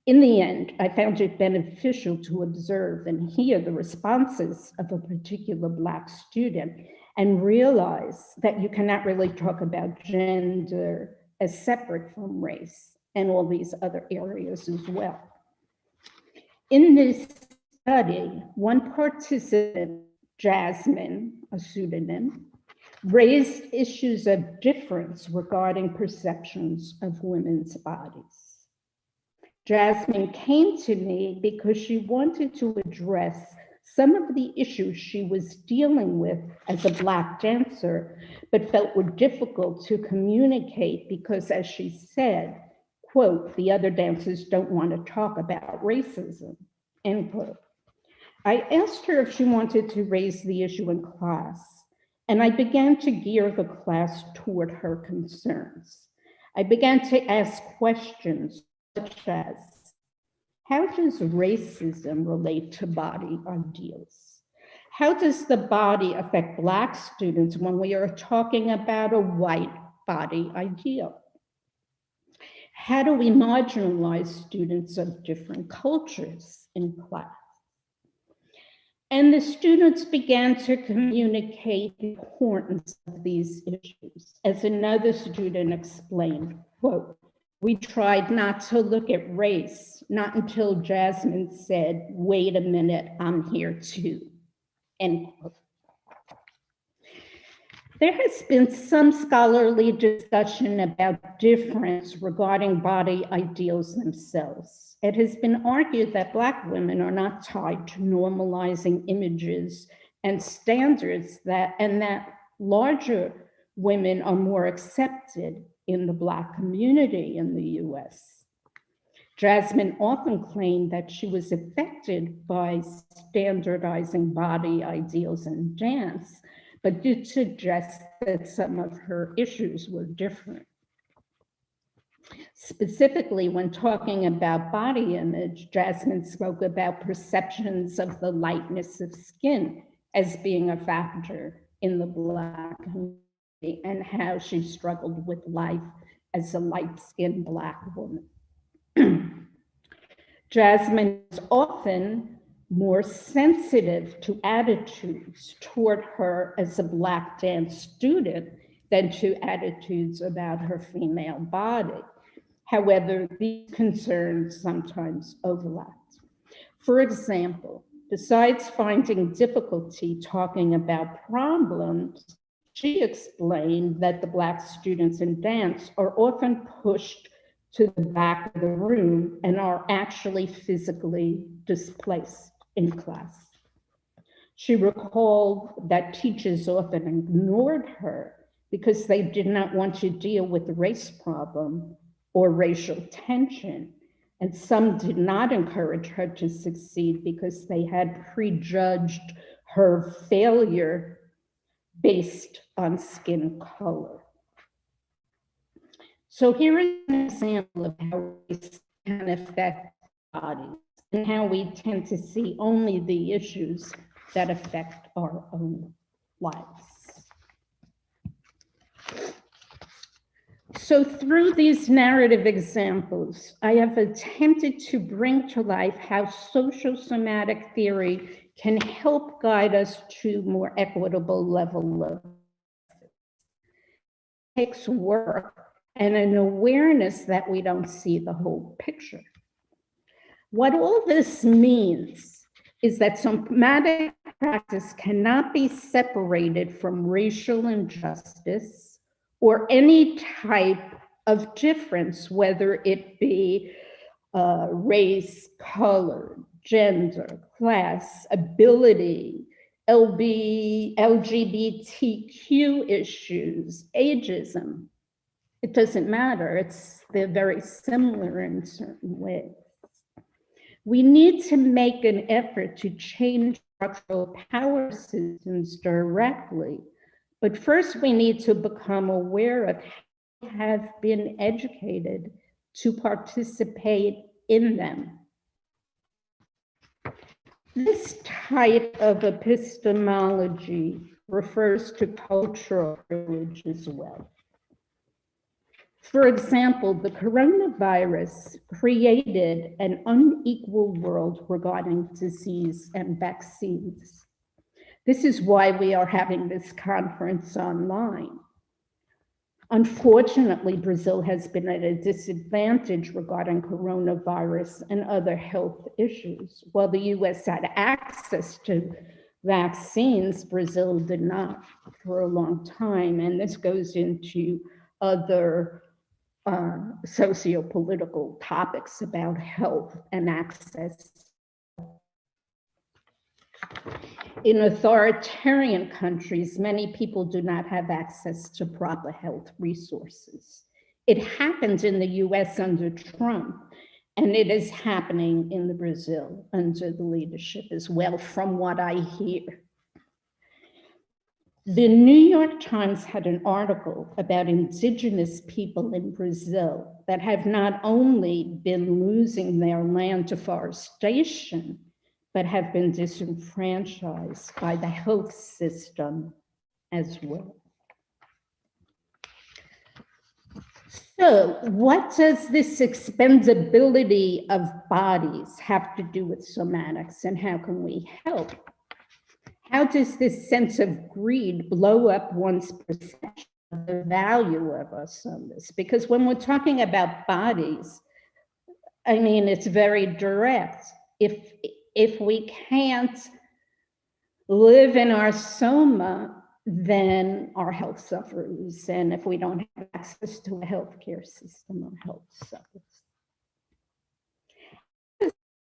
In the end, I found it beneficial to observe and hear the responses of a particular Black student and realize that you cannot really talk about gender as separate from race and all these other areas as well. In this study, one participant, Jasmine, a pseudonym, raised issues of difference regarding perceptions of women's bodies. Jasmine came to me because she wanted to address some of the issues she was dealing with as a Black dancer, but felt were difficult to communicate because, as she said, quote, the other dancers don't want to talk about racism, end quote. I asked her if she wanted to raise the issue in class, and I began to gear the class toward her concerns. I began to ask questions such as, how does racism relate to body ideals? How does the body affect Black students when we are talking about a white body ideal? How do we marginalize students of different cultures in class? And the students began to communicate the importance of these issues. As another student explained, quote, we tried not to look at race, not until Jasmine said, wait a minute, I'm here too, end quote. There has been some scholarly discussion about difference regarding body ideals themselves. It has been argued that Black women are not tied to normalizing images and standards and that larger women are more accepted in the Black community in the US. Jasmine often claimed that she was affected by standardizing body ideals in dance, but did suggest that some of her issues were different. Specifically, when talking about body image, Jasmine spoke about perceptions of the lightness of skin as being a factor in the Black community and how she struggled with life as a light-skinned Black woman. Jasmine is often more sensitive to attitudes toward her as a Black dance student than to attitudes about her female body. However, these concerns sometimes overlap. For example, besides finding difficulty talking about problems, She explained that the Black students in dance are often pushed to the back of the room and are actually physically displaced in class. She recalled that teachers often ignored her because they did not want to deal with the race problem or racial tension, and some did not encourage her to succeed because they had prejudged her failure based on skin color. So here is an example of how race can affect bodies and how we tend to see only the issues that affect our own lives. So through these narrative examples, I have attempted to bring to life how sociosomatic theory can help guide us to more equitable level of it. It takes work and an awareness that we don't see the whole picture. What all this means is that somatic practice cannot be separated from racial injustice or any type of difference, whether it be race, color, gender, class, ability, LGBTQ issues, ageism. It doesn't matter. They're very similar in certain ways. We need to make an effort to change structural power systems directly, but first we need to become aware of how we have been educated to participate in them. This type of epistemology refers to cultural privilege as well. For example, the coronavirus created an unequal world regarding disease and vaccines. This is why we are having this conference online. Unfortunately, Brazil has been at a disadvantage regarding coronavirus and other health issues. While the US had access to vaccines, Brazil did not for a long time, and this goes into other socio-political topics about health and access. In authoritarian countries, many people do not have access to proper health resources. It happened in the US under Trump, and it is happening in the Brazil under the leadership as well, from what I hear. The New York Times had an article about indigenous people in Brazil that have not only been losing their land to forestation, but have been disenfranchised by the health system as well. So what does this expendability of bodies have to do with somatics, and how can we help? How does this sense of greed blow up one's perception of the value of us on this? Because when we're talking about bodies, I mean, it's very direct. If we can't live in our soma, then our health suffers. And if we don't have access to a healthcare system, our health suffers.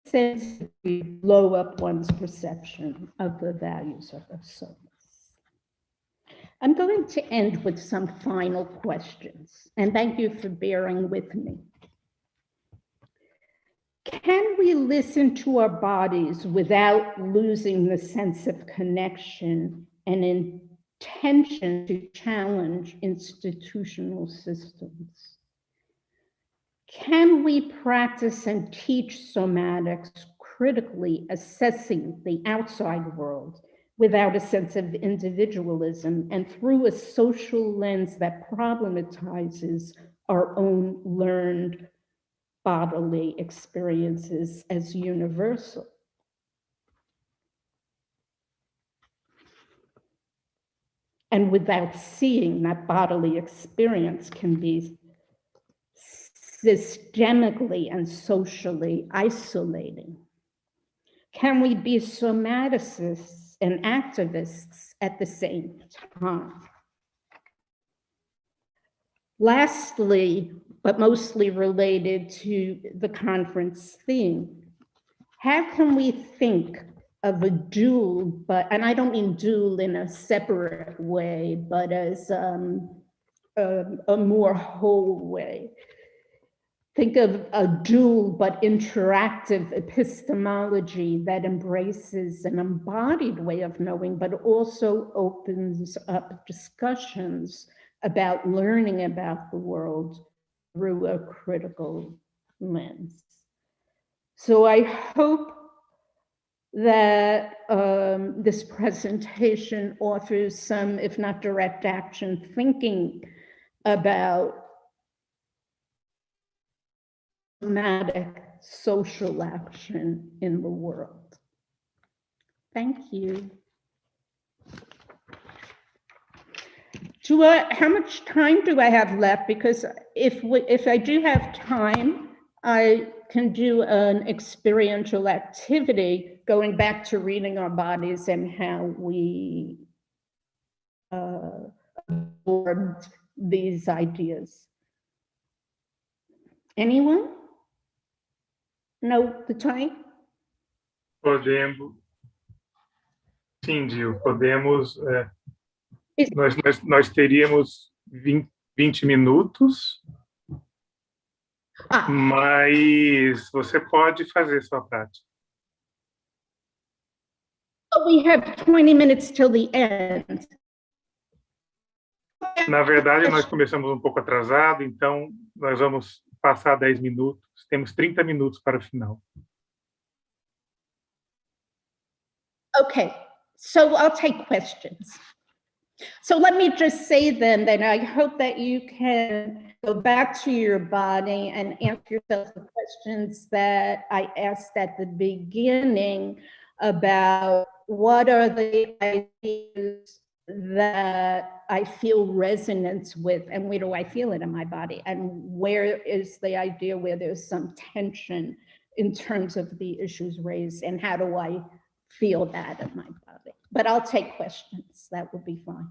Sense we blow up one's perception of the values of our souls. I'm going to end with some final questions, and thank you for bearing with me. Can we listen to our bodies without losing the sense of connection and intention to challenge institutional systems? Can we practice and teach somatics critically assessing the outside world without a sense of individualism and through a social lens that problematizes our own learned bodily experiences as universal? And without seeing that bodily experience can be systemically and socially isolating? Can we be somaticists and activists at the same time? Lastly, but mostly related to the conference theme, how can we think of a dual, and I don't mean dual in a separate way, but as a more whole way. Think of a dual but interactive epistemology that embraces an embodied way of knowing, but also opens up discussions about learning about the world through a critical lens. So I hope that this presentation offers some, if not direct action, thinking about somatic social action in the world. Thank you. How much time do I have left? Because if I do have time, I can do an experiential activity going back to reading our bodies and how we absorbed these ideas. Anyone? No, the time? Podemos. Sim, Gil, podemos. Nós teríamos 20 minutos, mas você pode fazer sua prática. We have 20 minutes till the end. Na verdade, nós começamos um pouco atrasado, então nós vamos passar 10 minutos. Temos 30 minutos para o final. Okay, so I'll take questions. So let me just say then that I hope that you can go back to your body and ask yourself the questions that I asked at the beginning about what are the ideas that I feel resonance with, and where do I feel it in my body, and where is the idea where there's some tension in terms of the issues raised, and how do I feel that in my body. But I'll take questions, that will be fine.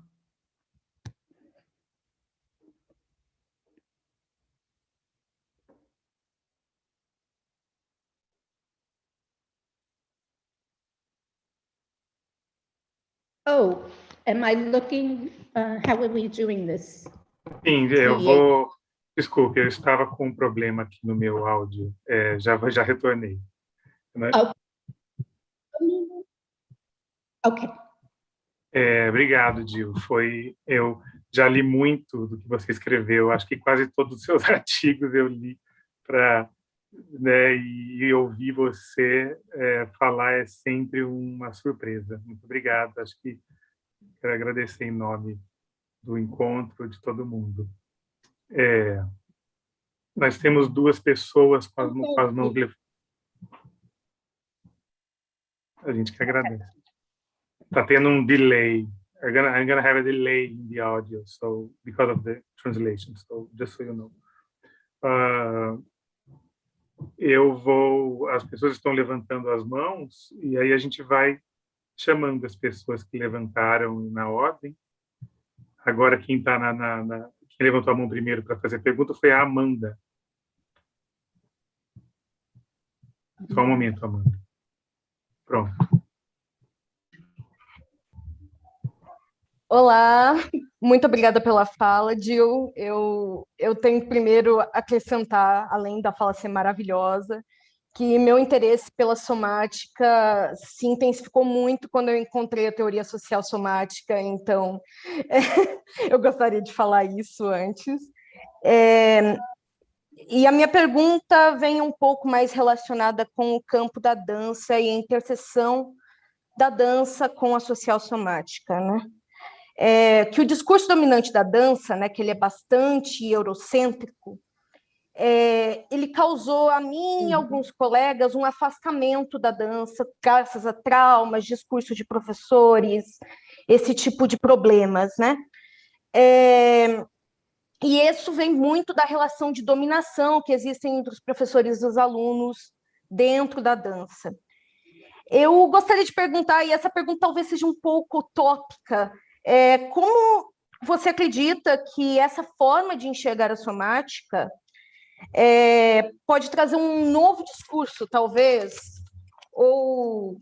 Oh, am I looking, how are we doing this? Sim, eu vou... Desculpe, eu estava com um problema aqui no meu áudio. Já retornei. Né? Ok. Obrigado, Gil. Eu já li muito do que você escreveu. Acho que quase todos os seus artigos eu li para... Né, e ouvir você falar é sempre uma surpresa. Muito obrigado. Acho que quero agradecer em nome do encontro de todo mundo. Nós temos duas pessoas com as mãos levantadas. A gente que agradece. Está tendo um delay. I'm gonna have a delay in the audio, so because of the translation. So just so you know. As pessoas estão levantando as mãos e aí a gente vai chamando as pessoas que levantaram na ordem. Agora quem levantou a mão primeiro para fazer pergunta foi a Amanda. Só um momento, Amanda. Pronto. Olá, muito obrigada pela fala, Gil. Eu tenho primeiro a acrescentar, além da fala ser maravilhosa, que meu interesse pela somática se intensificou muito quando eu encontrei a teoria social somática, então eu gostaria de falar isso antes. E a minha pergunta vem um pouco mais relacionada com o campo da dança e a interseção da dança com a social somática, né? Que o discurso dominante da dança, né, que ele é bastante eurocêntrico, ele causou a mim e alguns colegas um afastamento da dança, graças a traumas, discursos de professores, esse tipo de problemas, né? E isso vem muito da relação de dominação que existe entre os professores e os alunos dentro da dança. Eu gostaria de perguntar, e essa pergunta talvez seja um pouco utópica, como você acredita que essa forma de enxergar a somática pode trazer um novo discurso, talvez, ou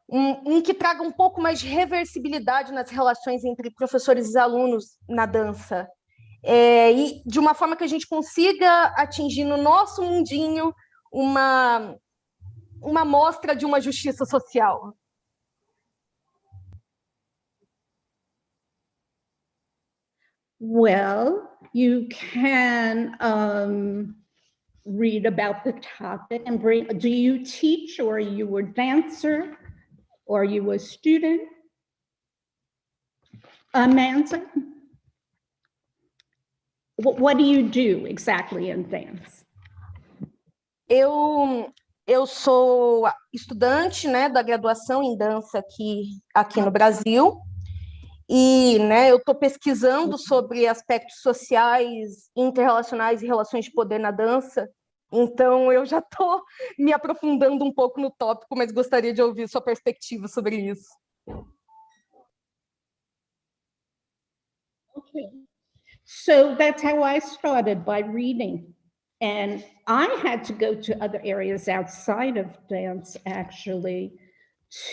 um que traga um pouco mais de reversibilidade nas relações entre professores e alunos na dança, e de uma forma que a gente consiga atingir no nosso mundinho uma mostra de uma justiça social? Well, you can read about the topic and bring. Do you teach, or are you a dancer, or are you a student? Amanda, what do you do exactly in dance? Eu sou estudante, né, da graduação em dança aqui no Brasil. E, né, eu estou pesquisando sobre aspectos sociais, interrelacionais e relações de poder na dança. Então, eu já estou me aprofundando um pouco no tópico, mas gostaria de ouvir sua perspectiva sobre isso. Okay. So that's how I started, by reading. And I had to go to other areas outside of dance, actually,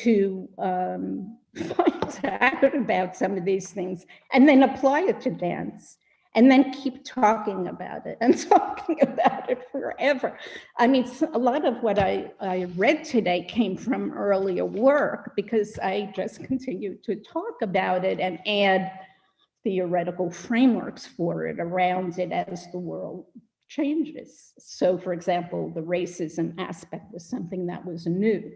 to find out about some of these things and then apply it to dance and then keep talking about it and talking about it forever. I mean, a lot of what I read today came from earlier work because I just continued to talk about it and add theoretical frameworks for it, around it as the world changes. So, for example, the racism aspect was something that was new.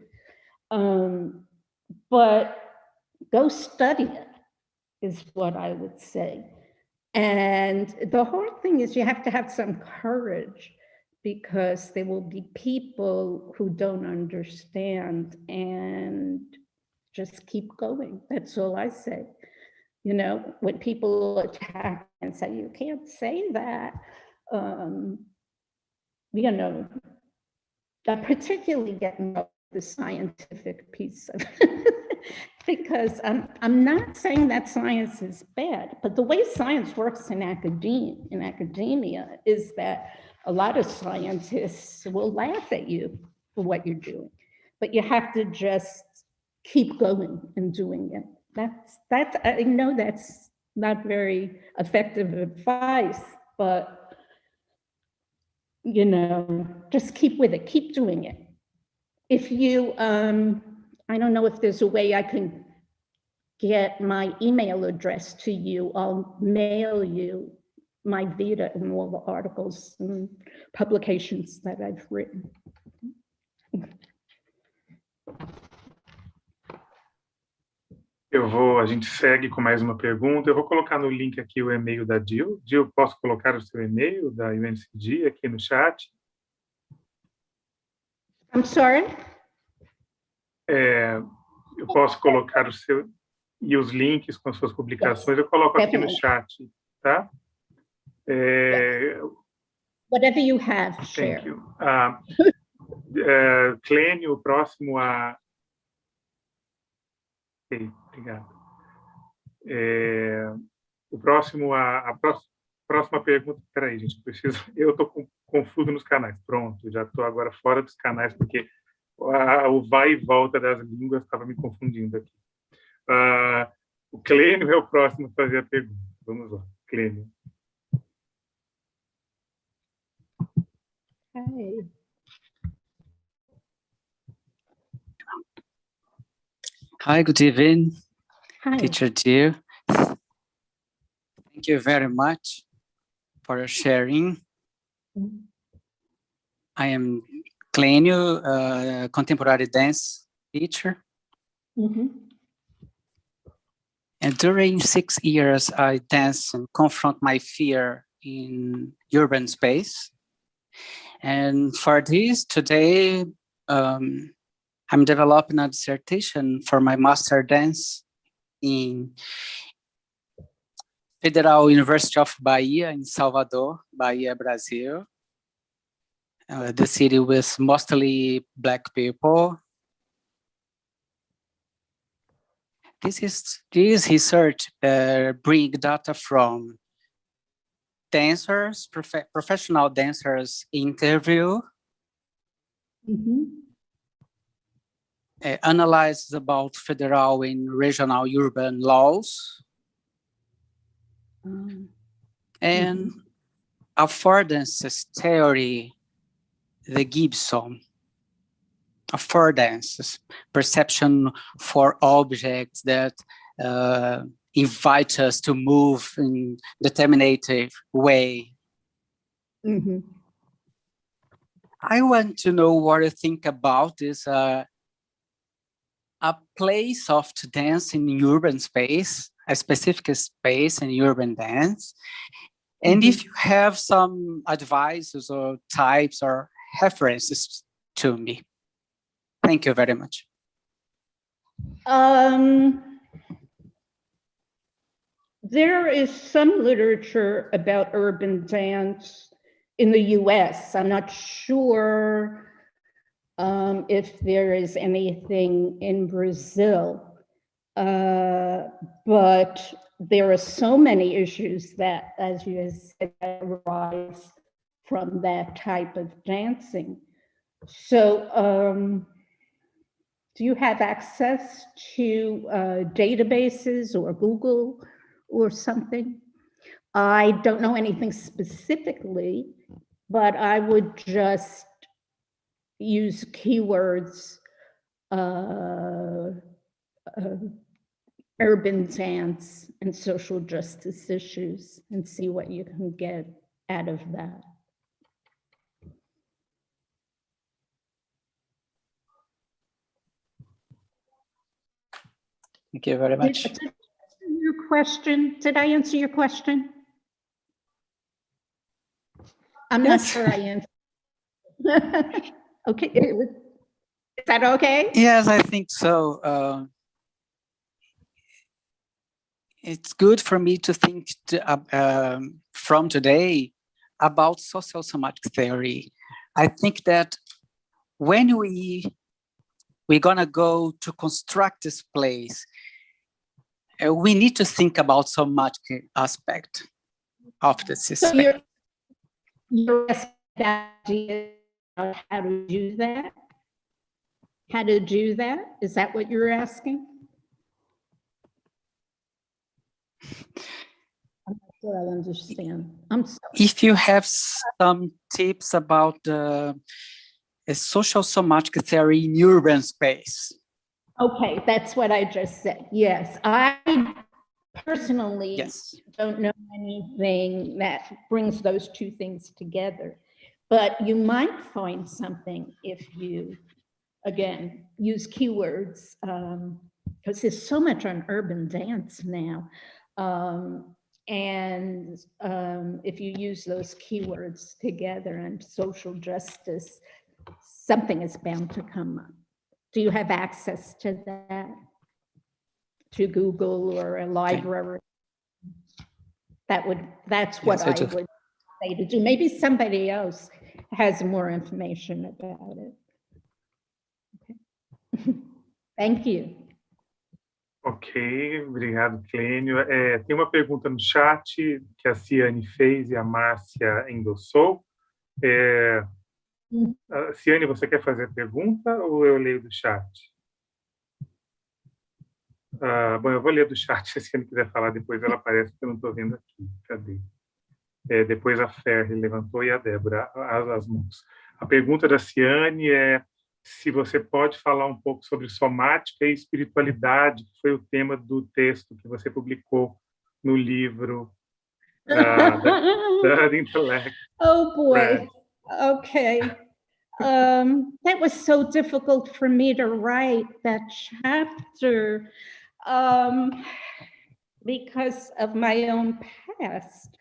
But go study it, is what I would say. And the hard thing is you have to have some courage, because there will be people who don't understand, and just keep going. That's all I say. You know, when people attack and say, you can't say that, you know, I particularly get the scientific piece of it, because I'm not saying that science is bad, but the way science works in academia is that a lot of scientists will laugh at you for what you're doing, but you have to just keep going and doing it. That's I know that's not very effective advice, but you know, just keep with it, keep doing it. If you, I don't know if there's a way I can get my email address to you. I'll mail you my vita and all the articles and publications that I've written. A gente segue com mais uma pergunta. Eu vou colocar no link aqui o e-mail da Jill. Jill, posso colocar o seu e-mail da UNCG aqui no chat? I'm sorry? Eu posso colocar o seu e os links com as suas publicações, eu coloco aqui no chat, tá? Whatever you have, share. Thank you. Clênio, o próximo a... Ok, obrigado. O próximo a próxima pergunta... Espera aí, gente, eu estou confuso nos canais. Pronto, já estou agora fora dos canais, porque o vai e volta das línguas estava me confundindo aqui. O Clênio é o próximo a fazer a pergunta. Vamos lá, Clênio. Hey. Hi, good evening, Hi. Teacher Jill. Thank you very much for your sharing. I am Clênio, contemporary dance teacher. And during 6 years, I dance and confront my fear in urban space. And for this, today, I'm developing a dissertation for my master dance in Federal University of Bahia in Salvador, Bahia, Brazil. The city with mostly Black people. this research bring data from dancers, professional dancers interview, analyzes about federal and regional urban laws, and affordances theory, the Gibson, affordances, perception for objects that invite us to move in determinative way. I want to know what you think about this, a place of dance in urban space, a specific space in urban dance. And if you have some advices or types or references to me. Thank you very much. There is some literature about urban dance in the US. I'm not sure if there is anything in Brazil, but there are so many issues that, as you said, arise from that type of dancing. So do you have access to databases or Google or something? I don't know anything specifically, but I would just use keywords, urban dance and social justice issues, and see what you can get out of that. Thank you very much. Did I answer your question? I'm not sure I answered. Okay, is that okay? Yes, I think so. It's good for me to think from today about sociosomatic theory. I think that when we're gonna go to construct this place, we need to think about somatic aspect of the system. So you're asking how to do that? How to do that? Is that what you're asking? I'm not sure I understand. I'm sorry. If you have some tips about the social somatic theory in urban space. Okay, that's what I just said. Yes, I personally don't know anything that brings those two things together, but you might find something if you, again, use keywords, because there's so much on urban dance now. If you use those keywords together and social justice, something is bound to come up. Do you have access to that? To Google or a library? That's what I would say to do. Maybe somebody else has more information about it. Okay. Thank you. Ok, obrigado, Clênio. Tem uma pergunta no chat que a Ciane fez e a Márcia endossou. Ciane, você quer fazer a pergunta ou eu leio do chat? Bom, eu vou ler do chat, se a Ciane quiser falar depois, ela aparece, que eu não estou vendo aqui. Cadê? Depois a Ferri levantou e a Débora as mãos. A pergunta da Ciane é se você pode falar um pouco sobre somática e espiritualidade, que foi o tema do texto que você publicou no livro da Intellect. Oh boy, okay. That was so difficult for me to write that chapter because of my own past.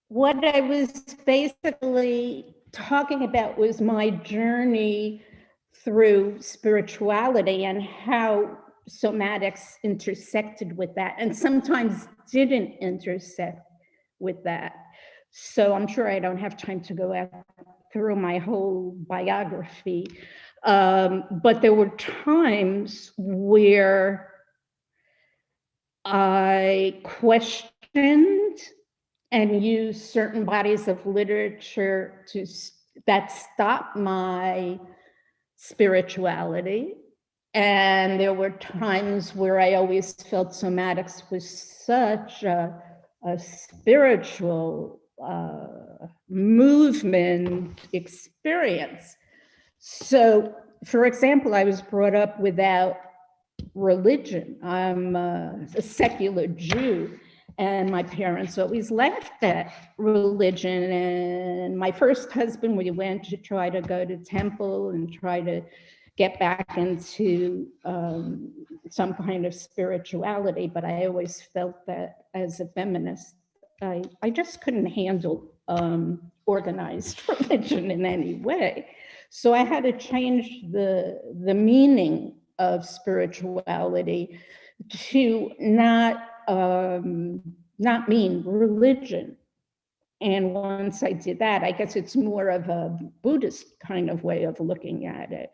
What I was basically talking about was my journey through spirituality and how somatics intersected with that and sometimes didn't intersect with that. So I'm sure I don't have time to go through my whole biography. But there were times where I questioned and used certain bodies of literature that stopped my spirituality. And there were times where I always felt somatics was such a spiritual movement experience. So, for example, I was brought up without religion. I'm a secular Jew, and my parents always laughed at religion. And my first husband, we went to try to go to temple and try to get back into some kind of spirituality, but I always felt that as a feminist, I just couldn't handle organized religion in any way. So I had to change the meaning of spirituality to not mean religion. And once I did that, I guess it's more of a Buddhist kind of way of looking at it,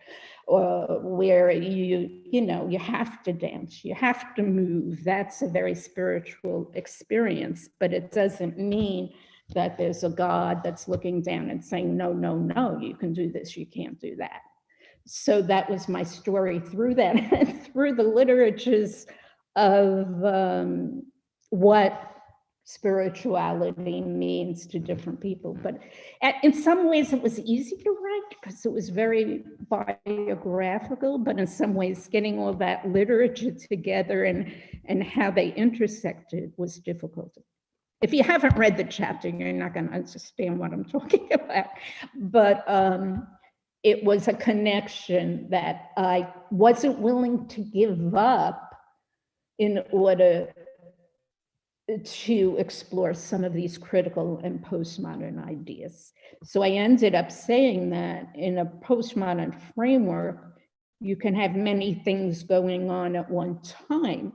where you have to dance, you have to move. That's a very spiritual experience, but it doesn't mean that there's a God that's looking down and saying, no, no, no, you can do this, you can't do that. So that was my story through that, and through the literatures of what spirituality means to different people. But in some ways it was easy to write because it was very biographical, but in some ways getting all that literature together and how they intersected was difficult. If you haven't read the chapter, you're not going to understand what I'm talking about. But it was a connection that I wasn't willing to give up in order to explore some of these critical and postmodern ideas. So I ended up saying that in a postmodern framework, you can have many things going on at one time.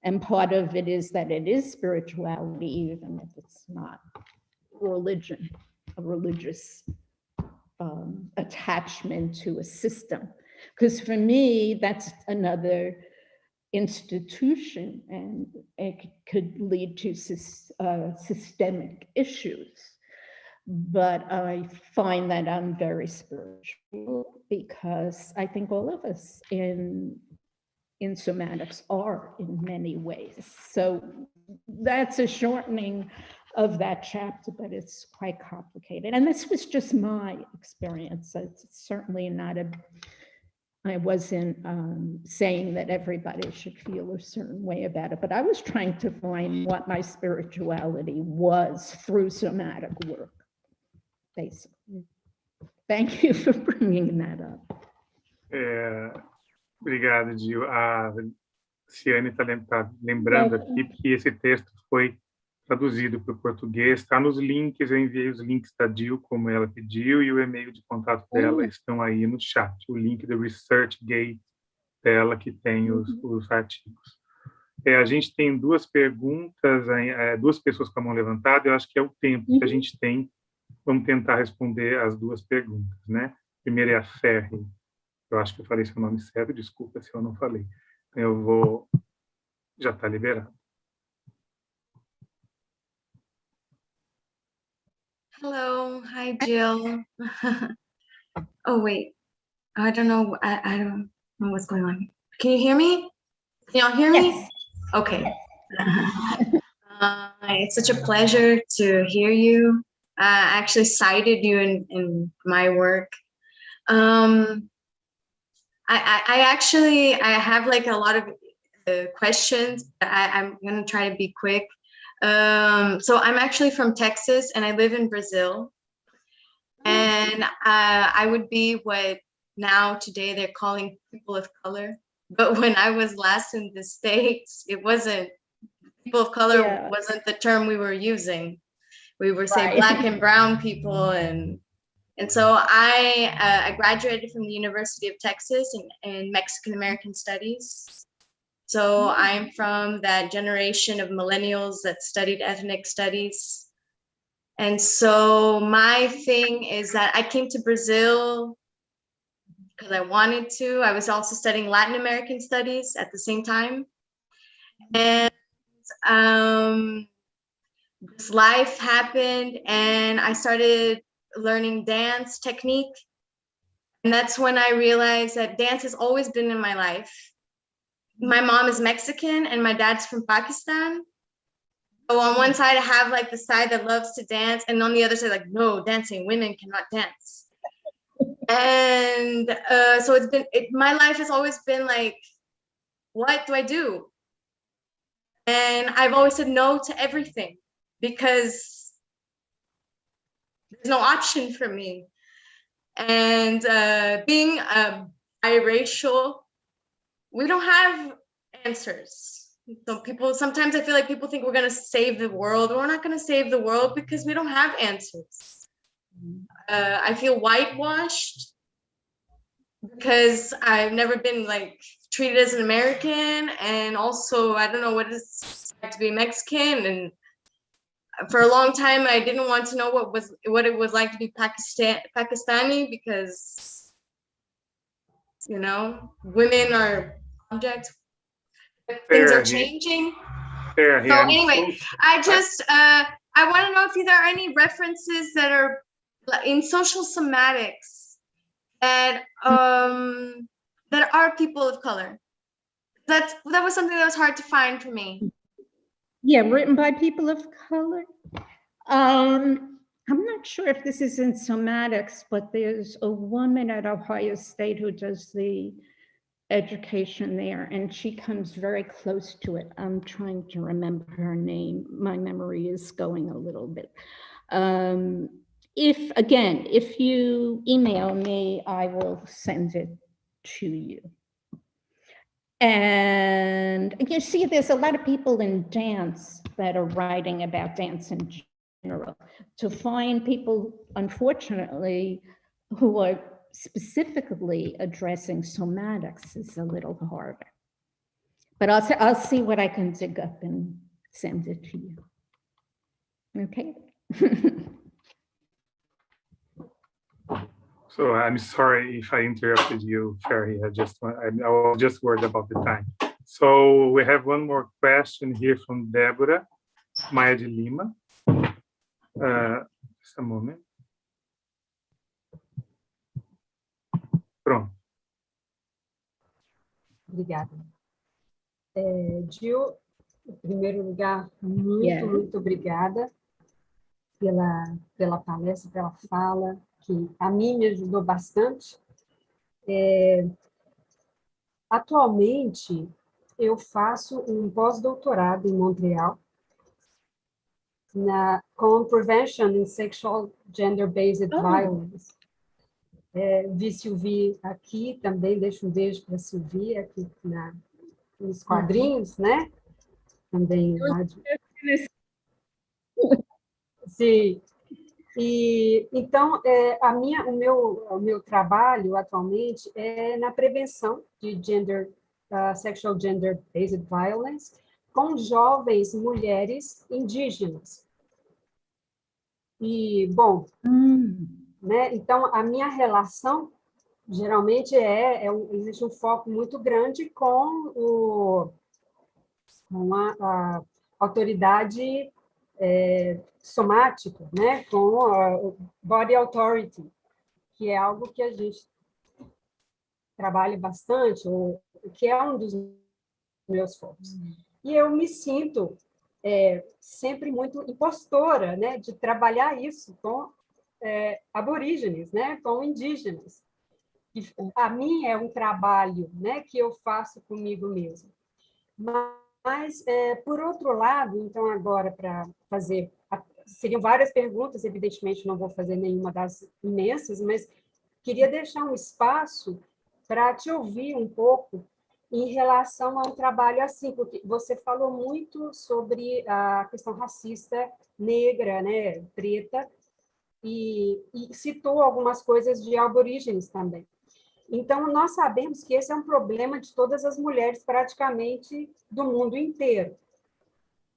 And part of it is that it is spirituality, even if it's not religion, a religious attachment to a system. Because for me, that's another institution, and it could lead to systemic issues. But I find that I'm very spiritual because I think all of us in somatics are in many ways. So that's a shortening of that chapter, but it's quite complicated. And this was just my experience. It's certainly not I wasn't saying that everybody should feel a certain way about it, but I was trying to find what my spirituality was through somatic work, basically. Thank you for bringing that up. Obrigado, Gil. A Ciane está lembrando aqui que esse texto foi traduzido para o português, está nos links, eu enviei os links da Gil, como ela pediu, e o e-mail de contato dela estão aí no chat, o link do ResearchGate dela, que tem os artigos. A gente tem duas perguntas, duas pessoas com a mão levantada, eu acho que é o tempo que a gente tem, vamos tentar responder as duas perguntas, né? Primeiro é a Ferri, eu acho que eu falei seu nome certo, desculpa se eu não falei, eu vou, já está liberado. Hello, hi Jill. Oh wait, I don't know. I don't know what's going on. Can you hear me? Can y'all hear me? Yes. Okay. It's such a pleasure to hear you. I actually cited you in my work. I have like a lot of questions. I'm gonna try to be quick. So I'm actually from Texas and I live in Brazil, and I would be what now today they're calling people of color, but when I was last in the States, it wasn't, people of color wasn't the term we were using. We were saying Black and brown people, and so I graduated from the University of Texas in Mexican American Studies. So I'm from that generation of millennials that studied ethnic studies. And so my thing is that I came to Brazil because I wanted to. I was also studying Latin American studies at the same time. And this life happened and I started learning dance technique. And that's when I realized that dance has always been in my life. My mom is Mexican and my dad's from Pakistan. So on one side, I have like the side that loves to dance, and on the other side, like, no, dancing, women cannot dance. And so my life has always been like, what do I do? And I've always said no to everything because there's no option for me. And being biracial, we don't have answers. So sometimes I feel like people think we're going to save the world. We're not going to save the world because we don't have answers. I feel whitewashed because I've never been like treated as an American, and also I don't know what it's like to be Mexican. And for a long time, I didn't want to know what it was like to be Pakistani because, you know, women are objects. Things are changing. So anyway, I just I want to know if there are any references that are in social somatics that are people of color. That was something that was hard to find for me. Yeah, written by people of color. I'm not sure if this is in somatics, but there's a woman at Ohio State who does the education there, and she comes very close to it. I'm trying to remember her name. My memory is going a little bit. If you email me, I will send it to you. And you see, there's a lot of people in dance that are writing about dance in general. To find people, unfortunately, who are specifically addressing somatics is a little harder. But I'll see what I can dig up and send it to you. Okay. So I'm sorry if I interrupted you, Ferry. I was just worried about the time. So we have one more question here from Débora Maia de Lima. Just a moment. Pronto. Obrigada. Gil, em primeiro lugar, muito obrigada pela palestra, pela fala, que a mim me ajudou bastante. Atualmente, eu faço um pós-doutorado em Montreal com Prevention in Sexual Gender-Based Violence. Vi Sylvie aqui também, deixo um beijo para a Sylvie aqui nos quadrinhos, né? Também lá de... Sim. E então o meu trabalho atualmente é na prevenção de sexual gender-based violence com jovens mulheres indígenas. E bom, né? Então a minha relação geralmente existe um foco muito grande com a autoridade somática, né? Com a body authority, que é algo que a gente trabalha bastante, ou que é um dos meus focos. E eu me sinto sempre muito impostora, né? De trabalhar isso com aborígenes, né? Com indígenas. A mim é um trabalho, né? Que eu faço comigo mesmo. Mas, por outro lado, então, agora, para fazer... Seriam várias perguntas, evidentemente, não vou fazer nenhuma das imensas, mas queria deixar um espaço para te ouvir um pouco em relação a um trabalho assim, porque você falou muito sobre a questão racista negra, né, preta, e citou algumas coisas de aborígenes também. Então, nós sabemos que esse é um problema de todas as mulheres, praticamente, do mundo inteiro,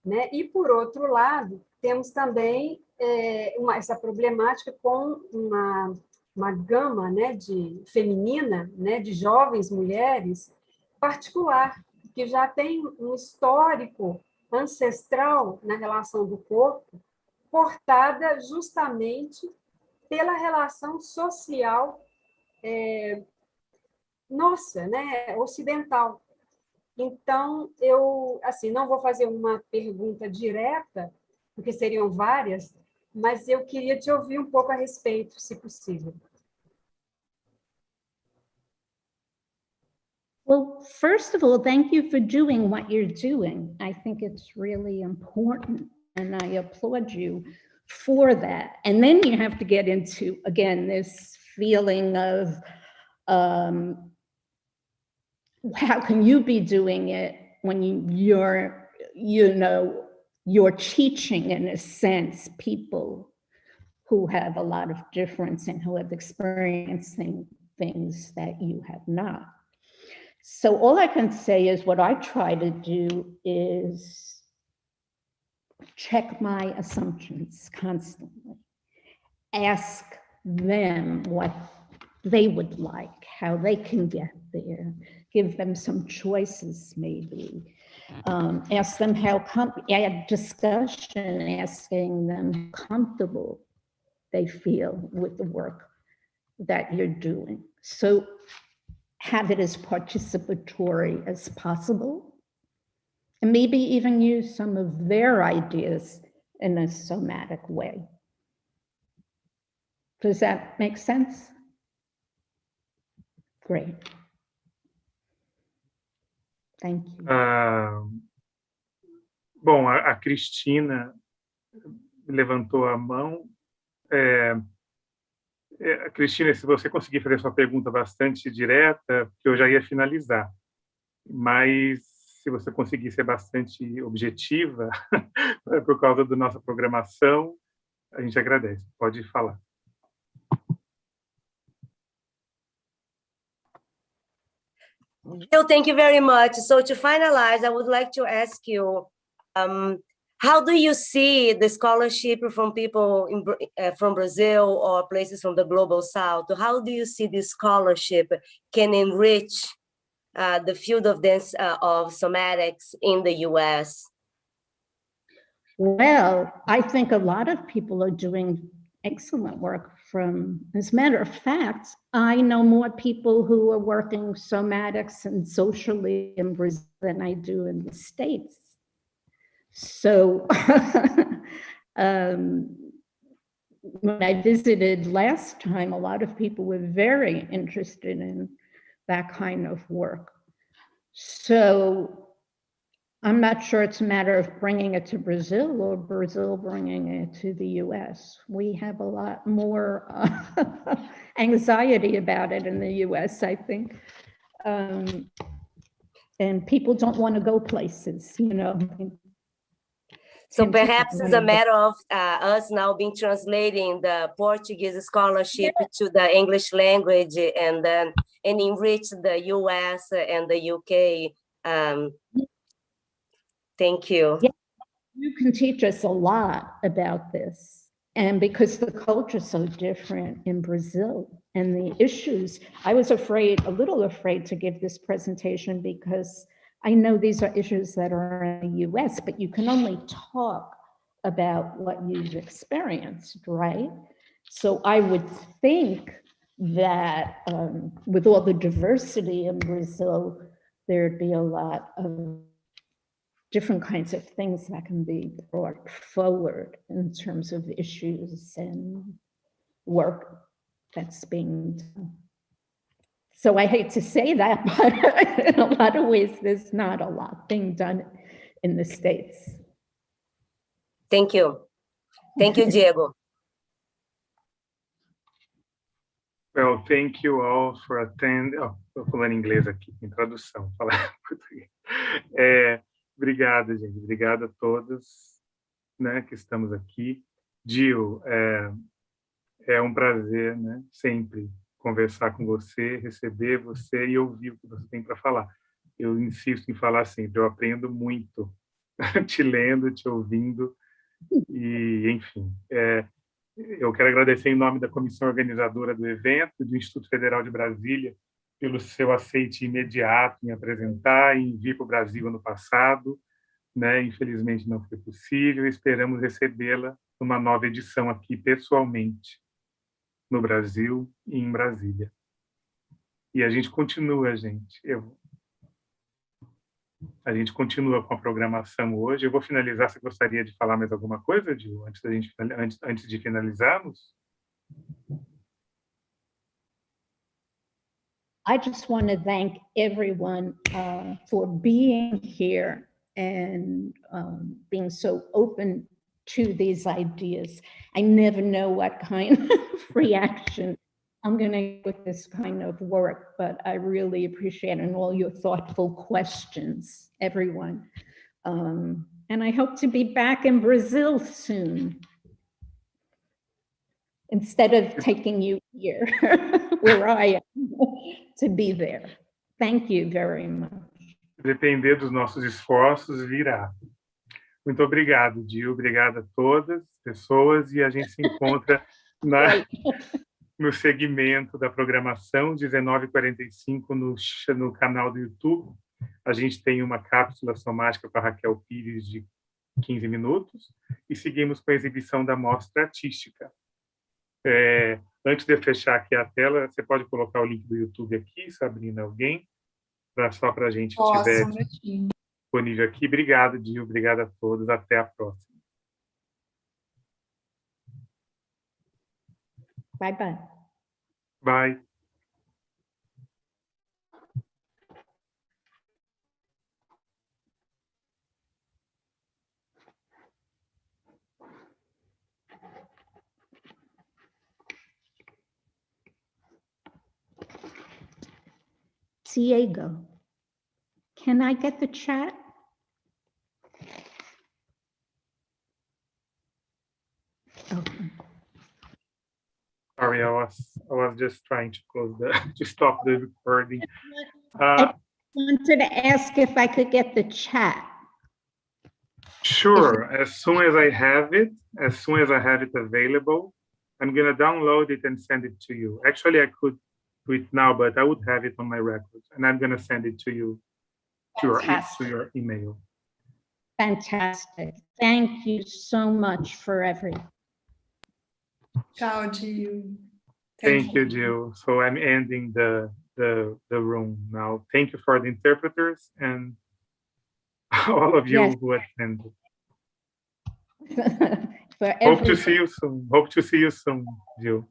né? E, por outro lado, temos também essa problemática com uma gama, né, feminina, né, de jovens mulheres particular, que já tem um histórico ancestral na relação do corpo, cortada justamente pela relação social nossa, né, ocidental. Então, eu assim, não vou fazer uma pergunta direta, porque seriam várias, mas eu queria te ouvir um pouco a respeito, se possível. Well, first of all, thank you for doing what you're doing. I think it's really important, and I applaud you for that. And then you have to get into, again, this feeling of how can you be doing it when you're teaching, in a sense, people who have a lot of difference and who have experiencing things that you have not. So all I can say is what I try to do is check my assumptions constantly, ask them what they would like, how they can get there, give them some choices maybe, ask them add discussion, asking them how comfortable they feel with the work that you're doing. So have it as participatory as possible, and maybe even use some of their ideas in a somatic way. Does that make sense? Great. Thank you. Bom, a Cristina levantou a mão. Cristina, se você conseguir fazer sua pergunta bastante direta, porque eu já ia finalizar, mas se você conseguir ser bastante objetiva, por causa da nossa programação, a gente agradece. Pode falar. Jill, thank you very much. So to finalize, I would like to ask you, how do you see the scholarship from people from Brazil or places from the Global South? How do you see this scholarship can enrich the field of dance of somatics in the US? Well, I think a lot of people are doing excellent work as a matter of fact, I know more people who are working somatics and socially in Brazil than I do in the States. So when I visited last time, a lot of people were very interested in that kind of work. So I'm not sure it's a matter of bringing it to Brazil or Brazil bringing it to the US. We have a lot more anxiety about it in the US, I think. And people don't want to go places, you know. So perhaps it's a matter of us now being translating the Portuguese scholarship to the English language and enrich the US and the UK. Thank you. Yeah, you can teach us a lot about this. And because the culture is so different in Brazil and the issues, I was a little afraid to give this presentation because I know these are issues that are in the US, but you can only talk about what you've experienced, right? So I would think that with all the diversity in Brazil, there'd be a lot of different kinds of things that can be brought forward in terms of issues and work that's being done. So I hate to say that, but in a lot of ways, there's not a lot being done in the States. Thank you. Thank you, Diego. Well, thank you all for attending. Estou falando em inglês aqui, em tradução, falar em português. Obrigado, gente. Obrigado a todos, né, que estamos aqui. Jill, é um prazer, né, sempre conversar com você, receber você e ouvir o que você tem para falar. Eu insisto em falar sempre, eu aprendo muito te lendo, te ouvindo, E, enfim, eu quero agradecer em nome da comissão organizadora do evento, do Instituto Federal de Brasília, pelo seu aceite imediato em apresentar, em vir para o Brasil ano passado, né? Infelizmente não foi possível, esperamos recebê-la numa nova edição aqui pessoalmente, no Brasil e em Brasília. E a gente continua, gente. A gente continua com a programação hoje. Eu vou finalizar. Você gostaria de falar mais alguma coisa, Gil, antes de finalizarmos? I just want to thank everyone for being here and being so open to these ideas. I never know what kind of reaction I'm going to get with this kind of work, but I really appreciate it and all your thoughtful questions, everyone. And I hope to be back in Brazil soon, instead of taking you here, where I am, to be there. Thank you very much. Depender dos nossos esforços, virá. Muito obrigado, Gil. Obrigado a todas as pessoas, e a gente se encontra no segmento da programação, 19h45, no canal do YouTube. A gente tem uma cápsula somática com a Raquel Pires de 15 minutos, e seguimos com a exibição da mostra artística. Antes de eu fechar aqui a tela, você pode colocar o link do YouTube aqui, Sabrina, alguém? Só para a gente que estiver disponível aqui. Obrigado, Gil. Obrigado a todos. Até a próxima. Bye-bye. Bye. Diego, can I get the chat? Okay. Sorry, I was just trying to to stop the recording. I wanted to ask if I could get the chat. Sure. As soon as I have it available, I'm going to download it and send it to you. Actually, I could do it now, but I would have it on my records, and I'm going to send it to you, to your email. Fantastic. Thank you so much for everything. Ciao, Gil. Thank you, Jill. So I'm ending the room now. Thank you for the interpreters and all of you who attended. Hope to see you soon. Jill.